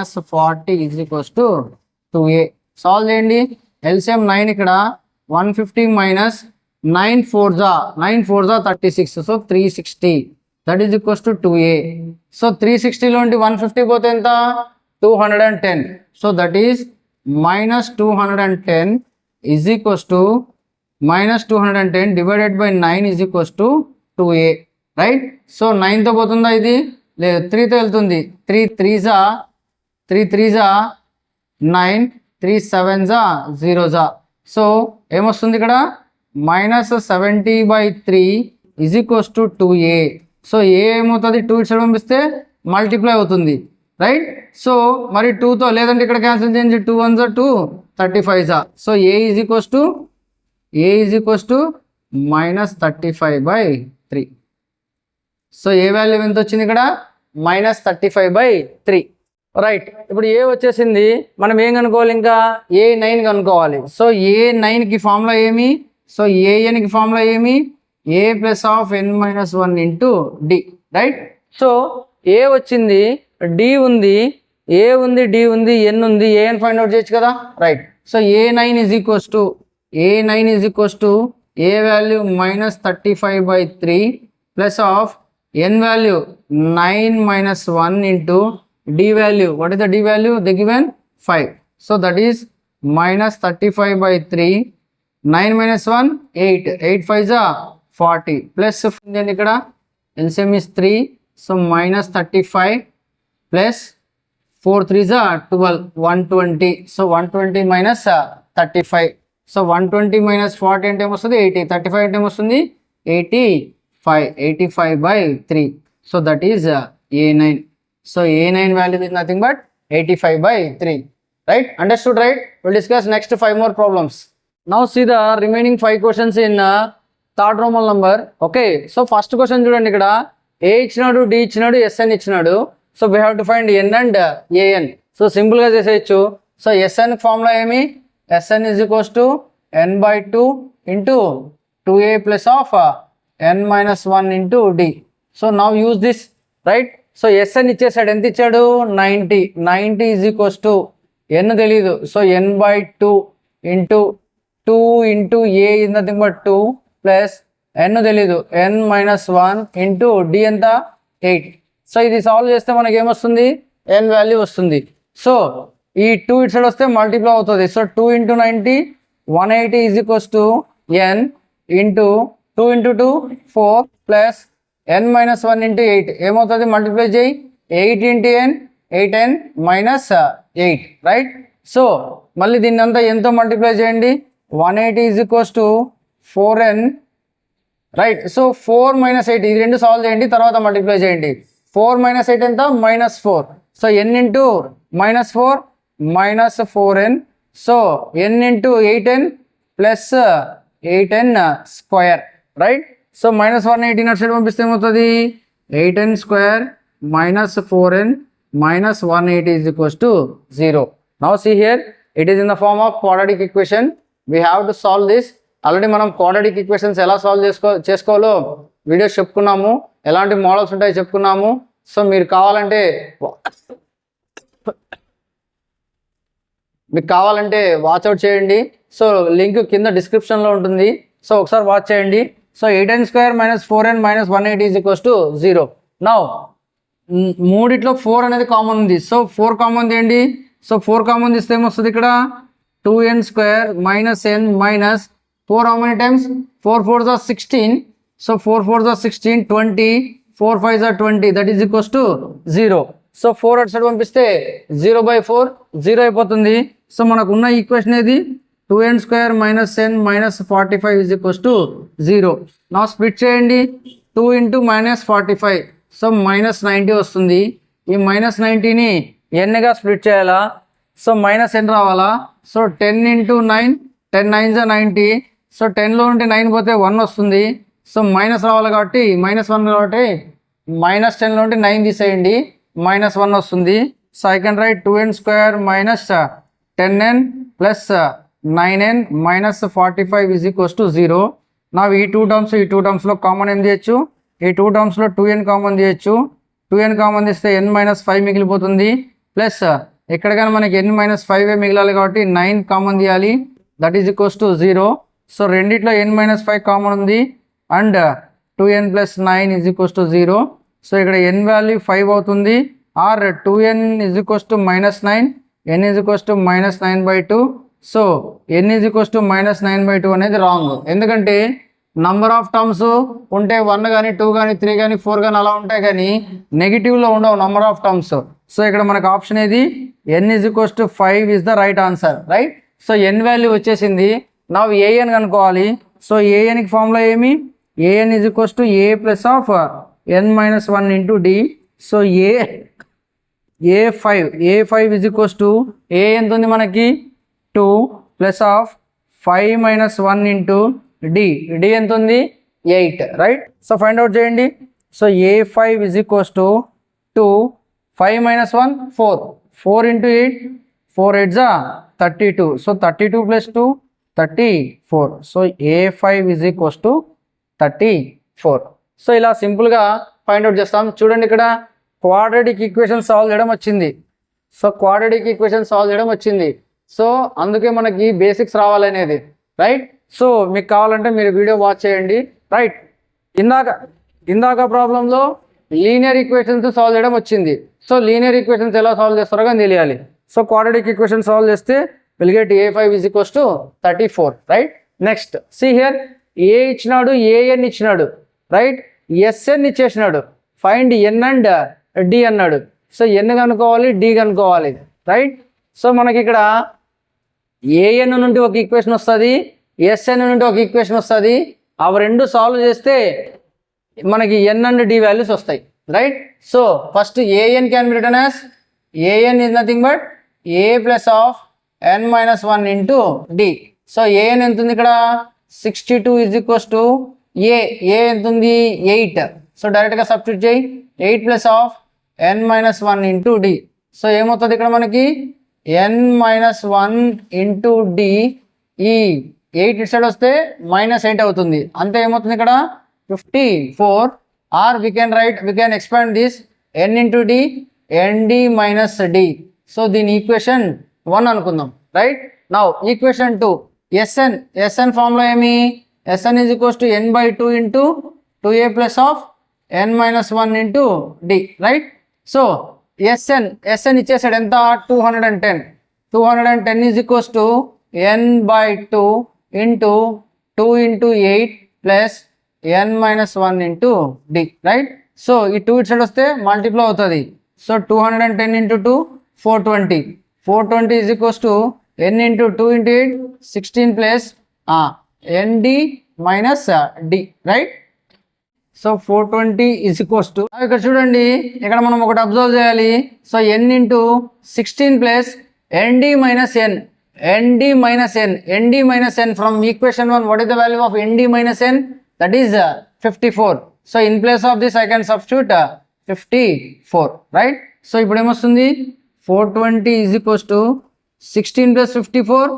- 40 = 2a. సాల్వ్ చేయండి. ఎల్సిఎం 9 ఇక్కడ 150 - 9 4 36. So 360. That is = 2a. So 360లో 150 పోతే ఎంత, 210. So that is -210 -210 /9 = 2a, right. So 9తో పోతుందా, ఇది లేదు, 3తో వెళ్తుంది. 3 3 9, 3 7 0. సో ఏమొస్తుంది ఇక్కడ -70/3 = 2a. సో ఏ ఏమవుతుంది, 2 ఇటు సైడ్ పంపిస్తే మల్టిప్లై అవుతుంది, రైట్. సో మరి 2తో లేదంటే ఇక్కడ క్యాన్సిల్ చేయండి, 2 1 2 35. So A is -35/3. So A value ఎంత వచ్చింది ఇక్కడ, -35/3, రైట్. ఇప్పుడు ఏ వచ్చేసింది, మనం ఏం కనుక్కోవాలి, ఇంకా A9 కనుక్కోవాలి. సో A9కి ఫార్ములా ఏమి, సో ANకి ఫార్ములా ఏమి, a + n - 1 × d, right. So A వచ్చింది, d ఉంది, a ఉంది, d ఉంది, n ఉంది, an ఫైండ్ అవుట్ చేయొచ్చు కదా, right. So A9 = a value -35/3 + n value 9 - 1 × d value. What is the d value? They given 5. So that is -35/3. 9 - 1 8. 8 5 40 plus then ఇక్కడ LCM is 3. So -35 plus 4 3 12, 120. So 120 minus 35. So 120 minus 40 అంటే ఏమొస్తుంది 80. 35 అంటే ఏమొస్తుంది 85. 85/3. So that is A9. So A9 value is nothing but 85/3, right. Understood, right. We'll discuss next 5 more problems. Now see the remaining 5 questions in third Roman number. Okay, so first question చూడండి, ఇక్కడ A ఇచ్చినాడు, D ఇచ్చినాడు, SN ఇచ్చినాడు. So we have to find N and AN. So simple గా చేసేయచ్చు. So SN formula ఏమి, SN = n/2 × 2a + n - 1 × d. So now use this, right. So SN ఇచ్చేసాడు, ఎంత ఇచ్చాడు 90. 90 = n తెలీదు. So n/2 × 2 × a is nothing but 2 plus n తెలీదు, n - 1 × d ఎంత 8. So ఇది సాల్వ్ చేస్తే మనకి ఏమొస్తుంది, n వాల్యూ వస్తుంది. సో ఈ 2 ఇటు సైడ్ వస్తే మల్టిప్లై అవుతుంది. సో 2 × 90 180 = n × 2 × 2 4 plus n - 1 × 8 ఏమవుతుంది, మల్టిప్లై చేయి, 8 × n 8n - 8, రైట్. సో మళ్ళీ దీన్ని అంతా ఎంతో మల్టిప్లై చేయండి, 180 = 4n, రైట్. సో 4 - 8 ఇది రెండు సాల్వ్ చేయండి, తర్వాత మల్టిప్లై చేయండి. 4 - 8 ఎంత -4. So n × -4 -4n. So n × 8n plus 8n square, right. So -180 అటు సైడ్ పంపిస్తే ఏమవుతుంది, 8n² - 4n minus 180 is equals to 0. Now see here, it is in the form of quadratic equation. We have to solve this. Already మనం quadratic equations ఎలా solve చేసుకోవాలో videos చెప్పుకున్నాము, ఎలాంటి models ఉంటాయో చెప్పుకున్నాము. సో మీరు కావాలంటే వాచ్అవుట్ చేయండి. సో లింక్ కింద డిస్క్రిప్షన్లో ఉంటుంది. సో ఒకసారి వాచ్ చేయండి. So 8n² - 4n - 180 is equals to 0. Now మూడిట్లో 4 అనేది కామన్ ఉంది. సో 4 కామన్ తీయండి. సో 4 కామన్ తీస్తే ఏమొస్తుంది ఇక్కడ 2n² - n - 4 how many times? 4 4s are 16. So 4 4s are 16, 20, 4 5s are 20, that is equals to 0. So 4 అటు సైడ్ పంపిస్తే 0/4 0 అయిపోతుంది. సో మనకు ఉన్న ఈక్వేషన్ ఏది 2n² - n - 45 is equals to 0. నా స్ప్లిట్ చేయండి. 2 into -45, సో -90 వస్తుంది. ఈ -90ని nగా స్ప్లిట్ చేయాలా? సో -n రావాలా? So 10 into 9, 10 9s are 90. So 10లో నుండి 9 పోతే 1 వస్తుంది. సో మైనస్ రావాలి కాబట్టి -1 కాబట్టి -10లో నుండి 9 తీసేయండి, -1 వస్తుంది. So I can write 2n² - 10n + 9n - 45 is equals to 0. నా ఈ టూ టర్మ్స్లో కామన్ ఏం చేయొచ్చు? ఈ టూ టర్మ్స్లో 2n కామన్ తీయచ్చు. 2n కామన్ తీస్తే n - 5 మిగిలిపోతుంది. ప్లస్ ఇక్కడ కానీ మనకి n - 5 మిగిలాలి కాబట్టి 9 కామన్ తీయాలి, that is equals to 0. So రెండిట్లో n - 5 కామన్ ఉంది and 2n + 9 is equals to 0. So ఇక్కడ n వాల్యూ 5 అవుతుంది. Or 2n is equals to -9, n is equals to -9/2. So n is equals to -9/2 అనేది wrong. ఎందుకంటే number of terms ఉంటే 1 కానీ 2 కానీ 3 కానీ 4 కానీ అలా ఉంటాయి, కానీ నెగిటివ్లో ఉండవు నంబర్ ఆఫ్ టర్మ్స్. సో ఇక్కడ మనకు ఆప్షన్ ఏది n is equals to 5 is the right answer, right. So n value వచ్చేసింది. నా an కనుక్కోవాలి. సో anకి ఫార్ములా ఏమి? an is equals to a plus of n - 1 into d. So a5 is equals to a ఎంత ఉంది మనకి 2 plus of 5 - 1 into d ఎంత ఉంది 8, రైట్. సో ఫైండ్ అవుట్ చేయండి. So a5 is equals to 2, 5 - 1 4, 4 into 8, 4 8s are 32. So 32 + 2 34. So a5 is equals to 34. So ఇలా సింపుల్గా find out చేస్తాం. చూడండి ఇక్కడ క్వాడ్రాటిక్ ఈక్వేషన్ సాల్వ్ చేయడం వచ్చింది. సో అందుకే మనకి బేసిక్స్ రావాలనేది, రైట్. సో మీకు కావాలంటే మీరు వీడియో వాచ్ చేయండి, రైట్. ఇందాక ప్రాబ్లంలో లీనియర్ ఈక్వేషన్స్ సాల్వ్ చేయడం వచ్చింది. సో లీనియర్ ఈక్వేషన్స్ ఎలా సాల్వ్ చేస్తారో కానీ తెలియాలి. సో క్వాడ్రాటిక్ ఈక్వేషన్ సాల్వ్ చేస్తే will get a5 is equals to 34, right. Next see here A ఇచ్చినాడు, an ఇచ్చినాడు, రైట్. sn ఇచ్చేసినాడు, ఫైండ్ n అండ్ d అన్నాడు. సో n కనుక్కోవాలి, d కనుక్కోవాలి, రైట్. సో మనకి ఇక్కడ an నుండి ఒక ఈక్వేషన్ వస్తుంది, sn నుండి ఒక ఈక్వేషన్ వస్తుంది. అవి రెండు సాల్వ్ చేస్తే మనకి n అండ్ d వాల్యూస్ వస్తాయి, right. So first an can be written as an is nothing but a plus of n - 1 into d. So an ఎంత ఉంది ఇక్కడ 62 is equals to a ఎంత ఉంది 8. సో డైరెక్ట్గా సబ్స్టిట్యూట్ చేయి, 8 plus of n - 1 into d. So ఏమవుతుంది ఇక్కడ మనకి n - 1 into d. ఈ 8 ఇటు సైడ్ వస్తే -8 అవుతుంది, అంతే. ఏమవుతుంది ఇక్కడ 54. Or we can expand this n into d, nd minus d. So దీని ఈక్వేషన్ 1 అనుకుందాం, right. Now equation 2 sn formula ఏమి? sn is equals to n/2 into 2a plus of n - 1 into d, right. So sn ఇచ్చేసాడు ఎంత 210 is equals to n/2 into 2 into 8 plus n - 1 into d, right. So ఈ 2 ఇటు side వస్తే multiply అవుతుంది. So 210 into 2 420 is equals to n into 2 into 8 16 plus nd minus d, right. So 420 is equals to, ఇక్కడ చూడండి, ఇక్కడ మనం ఒకటి observe చేయాలి. So n into 16 plus nd minus n from equation 1. what is the value of nd minus n? that is 54. so in place of this I can substitute 54, right. So ఇప్పుడు ఏమొస్తుంది 420 is equals to 16 + 54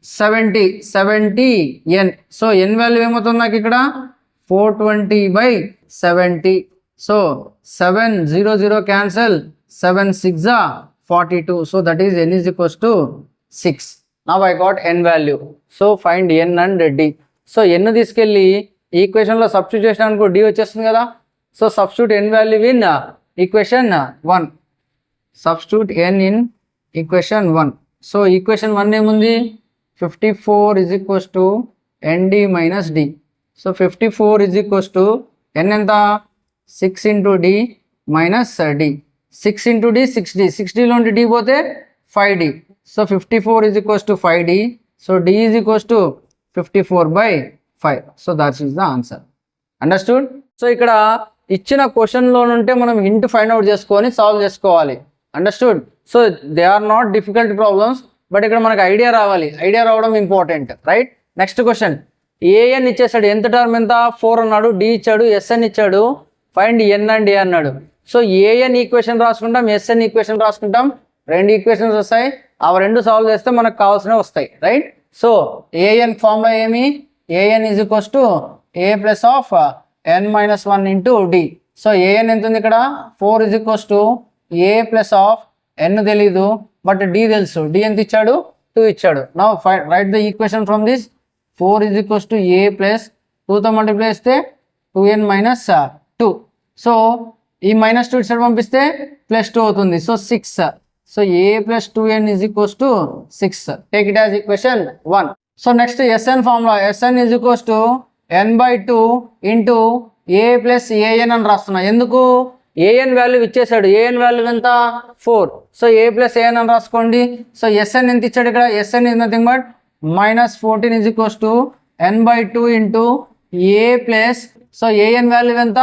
70 n. So n value ఏమవుతుంది నాకు ఇక్కడ 420/70. So 700 cancel, 7 6 42. So that is n is equals to 6. Now I got n value. So find n and d. So n తీసుకెళ్ళి ఈక్వేషన్లో substitute చేసినానికి d వచ్చేస్తుంది కదా. So substitute n value in equation 1. Substitute n in equation 1. So equation 1 ఏముంది 54 is equals to nd - d. So 54 is equals to n ఎంత 6 × d - d. 6 × d 6d. 6dలోంటి d పోతే 5d. So 54 is equals to 5d. So d is equals to 54/5. So that is the answer. Understood. సో ఇక్కడ ఇచ్చిన క్వశ్చన్లో నుంటే మనం hint find out చేసుకొని solve చేసుకోవాలి. Understood. So they are not difficult problems, but ఇక్కడ మనకు ఐడియా రావాలి. ఐడియా రావడం important, right. Next question. A n ఇచ్చేసాడు, ఎంత టర్మ్ ఎంత 4 అన్నాడు, డి ఇచ్చాడు, ఎస్ఎన్ ఇచ్చాడు, ఫైండ్ ఎన్ అండ్ ఏ అన్నాడు. సో ఏఎన్ ఈక్వేషన్ రాసుకుంటాం, ఎస్ఎన్ ఈక్వేషన్ రాసుకుంటాం, 2 ఈక్వేషన్స్ వస్తాయి. అవి 2 సాల్వ్ చేస్తే మనకు కావాల్సినవి వస్తాయి, రైట్. సో ఏఎన్ ఫార్ములా ఏమి, a n is equals to a plus of n - 1 into d. So a n ఎంత ఉంది ఇక్కడ 4 is equals to a plus of n తెలీదు, బట్ డి తెలుసు. డి ఎంత ఇచ్చాడు 2 ఇచ్చాడు. Now write the equation from this. 4 is equals to a plus 2తో multiply చేస్తే 2n - 2. సో ఈ -2 ఇటు సైడ్ పంపిస్తే +2 అవుతుంది. So 6. So a plus 2n is equals to 6. Take it as equation 1. So next s n formula. S n is equals to n/2 into a plus a n అని రాస్తున్నా. ఎందుకు a n value ఇచ్చేసాడు. A n value ఎంత 4. So a plus a n అని రాసుకోండి. So SN ఎంత ఇచ్చాడు ఇక్కడ, s n is nothing but -14 is equals to n/2 into a plus, so a n value ఎంత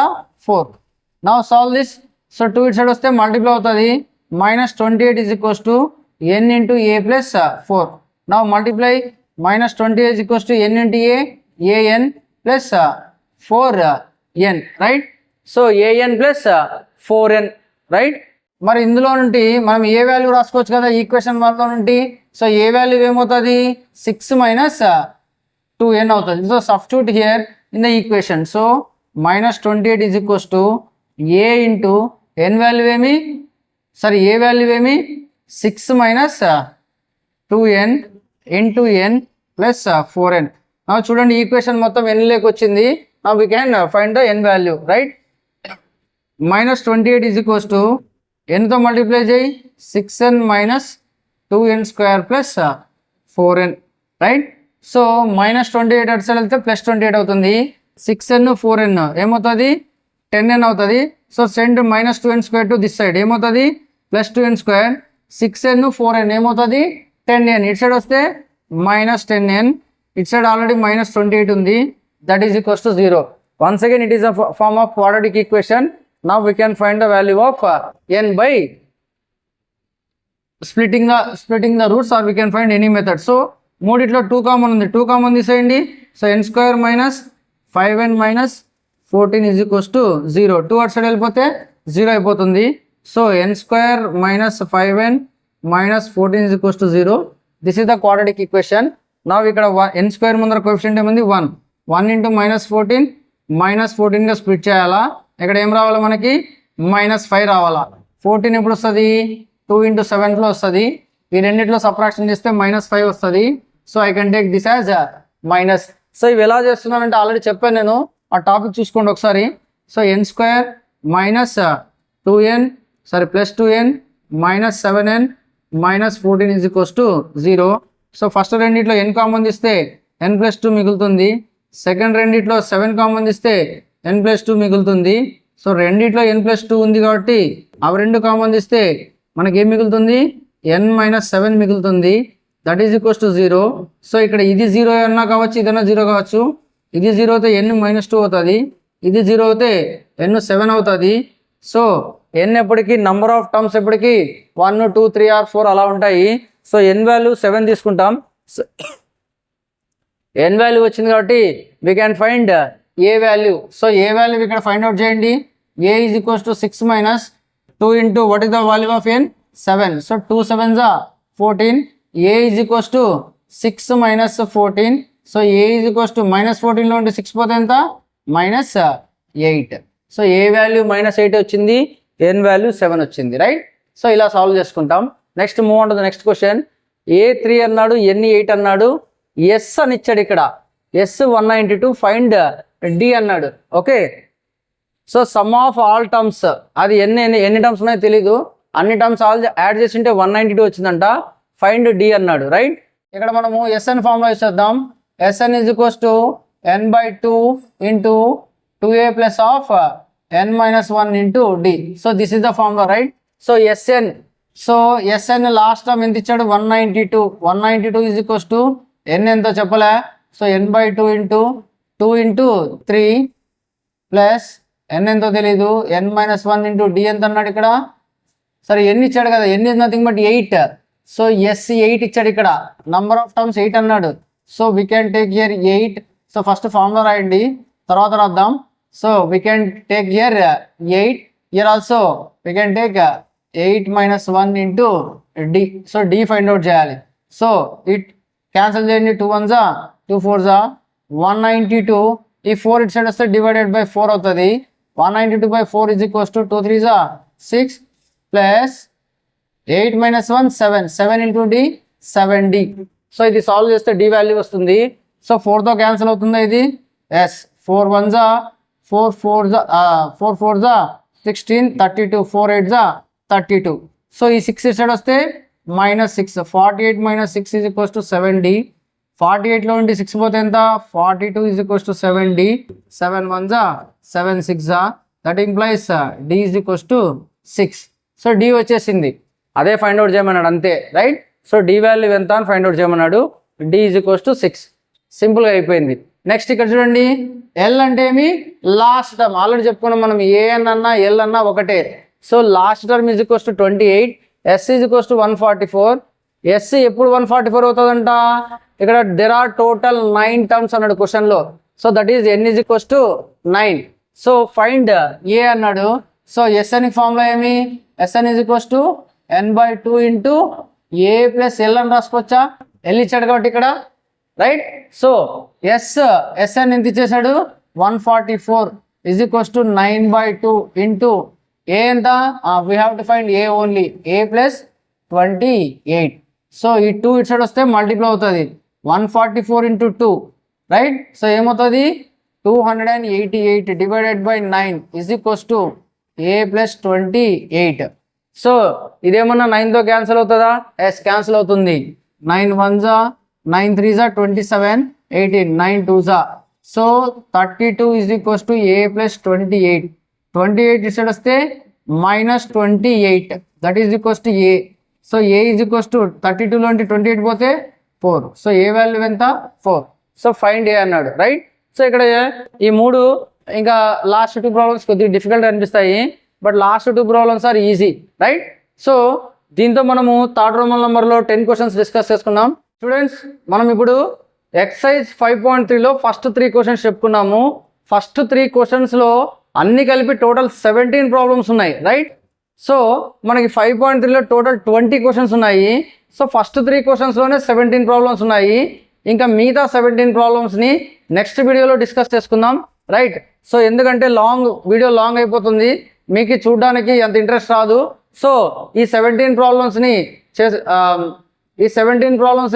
4. Now solve this. సో 2 ఇటు సైడ్ వస్తే మల్టిప్లై అవుతుంది. -28 is equals to n into a plus 4. Now multiply -28 is equals to n into an plus 4n, right. So an plus 4n, right. మరి ఇందులో నుండి మనం ఏ value రాసుకోవచ్చు కదా ఈక్వేషన్ 1లో నుండి. సో ఏ వాల్యూ ఏమవుతుంది 6 - 2n అవుతుంది. So substitute here in the equation. So -28 is equals to A into n value ఏమి, సారీ ఏ వాల్యూ ఏమి 6 - 2n into n plus 4n. చూడండి ఈక్వేషన్ మొత్తం n లేకి వచ్చింది. Now we can find the n value, right. -28 is equals to nతో multiply చేయి 6n - 2n² plus 4n, right. So -28 అటు side వెళ్తే +28 అవుతుంది. 6n 4n ఏమవుతుంది 10n అవుతుంది. So send -2n² to this side ఏమవుతుంది +2n². 6n 4n ఏమవుతుంది 10n. ఇటు సైడ్ వస్తే -10n. ఇటు సైడ్ ఆల్రెడీ -28 ఉంది. That is equals to 0. Once again it is a form of quadratic equation. Now we can find the value of n by splitting the roots, or we can find any method. So మూడిట్లో 2 common ఉంది, 2 common తీసేయండి. So n² - 5n - 14 is equals to 0. 2 అటు side వెళ్ళిపోతే 0 అయిపోతుంది. So n² - 5n - 14 is equals to 0. This is the quadratic equation. నా ఇక్కడ n² ముందర coefficient ఏముంది 1. 1 ఇంటూ -14 -14గా స్ప్లిట్ చేయాలా. ఇక్కడ ఏం రావాలి మనకి -5 రావాలా. 14 ఎప్పుడు వస్తుంది 2 × 7లో వస్తుంది. ఈ రెండిట్లో సబ్ట్రాక్షన్ చేస్తే -5 వస్తుంది. So I can take this as minus. So ఇవి ఎలా చేస్తున్నానంటే ఆల్రెడీ చెప్పాను నేను, ఆ టాపిక్ చూసుకోండి ఒకసారి. So n² - 2n +2n -7n -14 is equals to 0. So first రెండిట్లో n కామన్ తీస్తే n+2 మిగులుతుంది. సెకండ్ రెండిట్లో 7 కామన్ తీస్తే n+2 మిగులుతుంది. సో రెండిట్లో n+2 ఉంది కాబట్టి అవి 2 కామన్ తీస్తే మనకి ఏం మిగులుతుంది n - 7 మిగులుతుంది. That is equals to 0. So ఇక్కడ ఇది 0 అన్నా కావచ్చు, ఇదన్నా 0 కావచ్చు. ఇది 0 అయితే n -2 అవుతుంది, ఇది 0 అయితే n 7 అవుతుంది. సో n ఎప్పటికీ నంబర్ ఆఫ్ టర్మ్స్ ఎప్పటికీ 1 2 3 or 4 అలా ఉంటాయి. సో n వాల్యూ 7 తీసుకుంటాం. n వాల్యూ వచ్చింది కాబట్టి we can find a value. So A value ఇక్కడ ఫైండ్ అవుట్ చేయండి. ఏ is equals to 6 - 2 into what is the value of n? 7. So 2 7s are 14. A is equals to 6 minus 14. So A is equals to minus 14 లో ఉంటే 6 పోతే ఎంత? minus 8. So A value minus 8 వచ్చింది, n value 7 వచ్చింది, right? So ఇలా solve చేసుకుంటాం. Next move on to the next question. A 3 అన్నాడు, n 8 అన్నాడు, S అని ఇచ్చాడు ఇక్కడ. S 192, ఫైండ్ D అన్నాడు. Okay, so sum of all terms, అది ఎన్ని టర్మ్స్ ఉన్నాయో తెలీదు, అన్ని టర్మ్స్ ఆల్ యాడ్ చేసింటే 192 వచ్చిందంట. ఫైండ్ D అన్నాడు, రైట్? ఇక్కడ మనము SN ఫార్ములా యూస్ చేద్దాం. SN is equals to n/2 into 2a plus of n minus 1 into D. So this is the formula, right? So SN last term ఎంత ఇచ్చాడు? 192. 192 is equals to n ఎంతో చెప్పలే. So n/2 into 2 into 3 plus n ఎంతో తెలీదు, n minus 1 into D ఎంత అన్నాడు ఇక్కడ? సరే n ఇచ్చాడు కదా, n is nothing but 8. So S 8 ఇచ్చాడు ఇక్కడ, నంబర్ ఆఫ్ టర్మ్స్ 8 అన్నాడు. So we can take here 8. So first formula రాయండి, తర్వాత రాద్దాం. So we can take here 8. Here also we can take 8 minus 1 into D. So D find out చేయాలి. So it cancel చేయండి, 2 1s 2 4s 192. ఈ 4 ఇటు side వస్తే divided by 4 అవుతుంది. 192 by 4 is equals to 2 3s 6 plus 8 minus 1 7. 7 into D 7D. So ఇది solve చేస్తే D value వస్తుంది. So 4తో cancel అవుతుందా ఇది? Yes. 4 1s 4 4s 16 32 4 8s 32. So ఈ 6 సైడ్ వస్తే -6. 48 minus 6 is equals to 7D. 48లో నుండి 6 పోతే ఎంత? 42 is equals to 7D. 7 1s 7 6s. That implies D is equals to 6. So D వచ్చేసింది, అదే ఫైండ్ అవుట్ చేయమన్నాడు అంతే, రైట్? సో D వాల్యూ ఎంత అని ఫైండ్ అవుట్ చేయమన్నాడు. D is equals to 6. సింపుల్గా అయిపోయింది. నెక్స్ట్ ఇక్కడ చూడండి, L అంటే ఏమి? Last term. ఆల్రెడీ చెప్పుకున్నాం మనం, AN అన్నా L అన్నా ఒకటే. So last term is equals to 28. S is equals to 144. S ఎప్పుడు 144 అవుతుందంట? ఇక్కడ దెర్ ఆర్ టోటల్ 9 టర్మ్స్ అన్నాడు క్వశ్చన్లో. So that is n is equals to 9. So find A అన్నాడు. సో SN ఫార్ములా ఏమి? SN is equals to n/2 into A plus L అని రాసుకోవచ్చా? L ఇచ్చాడు కాబట్టి ఇక్కడ, రైట్? సో SN ఎంత ఇచ్చేసాడు? 144 is equals to 9/2 into A ఎంత? We have to find A only. A plus 28. So ఈ 2 ఇటు సైడ్ వస్తే మల్టిప్లై అవుతుంది. 144 into 2, రైట్? సో ఏమవుతుంది? 288 divided by 9 is equals to A plus 28. So ఇదేమన్నా 9తో క్యాన్సిల్ అవుతుందా? ఎస్, క్యాన్సిల్ అవుతుంది. 9 1s 9 3s 27 18 9 2s. So 32 is equals to A plus 28. 28 ఇటు side వస్తే -28, that is equals to A. So A is equals to 32లో 28 పోతే 4. So A value ఎంత? 4. So find A అన్నాడు, right? So ఇక్కడ ఈ 3, ఇంకా లాస్ట్ 2 ప్రాబ్లమ్స్ కొద్దిగా డిఫికల్ట్ అనిపిస్తాయి, but last 2 problems are easy, right? So దీంతో మనము థర్డ్ రోమన్ నెంబర్లో 10 క్వశ్చన్స్ డిస్కస్ చేసుకున్నాం. స్టూడెంట్స్, మనం ఇప్పుడు ఎక్సర్సైజ్ 5.3లో ఫస్ట్ 3 క్వశ్చన్స్ చెప్పుకున్నాము. ఫస్ట్ 3 క్వశ్చన్స్లో అన్ని కలిపి టోటల్ 17 ప్రాబ్లమ్స్ ఉన్నాయి, రైట్? సో మనకి 5.3లో టోటల్ 20 క్వశ్చన్స్ ఉన్నాయి. సో ఫస్ట్ 3 క్వశ్చన్స్లోనే 17 ప్రాబ్లమ్స్ ఉన్నాయి. ఇంకా మిగతా 17 ప్రాబ్లమ్స్ని నెక్స్ట్ వీడియోలో డిస్కస్ చేసుకుందాం, రైట్? సో ఎందుకంటే వీడియో లాంగ్ అయిపోతుంది, మీకు చూడడానికి అంత ఇంట్రెస్ట్ రాదు. సో ఈ 17 ప్రాబ్లమ్స్ని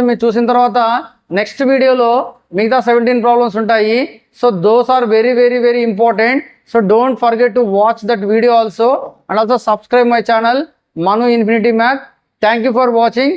మీరు చూసిన తర్వాత నెక్స్ట్ వీడియోలో మిగతా 17 ప్రాబ్లమ్స్ ఉంటాయి. So those are very very very important. So don't forget to watch that video also, and also subscribe my channel Manu Infinity Math. Thank you for watching.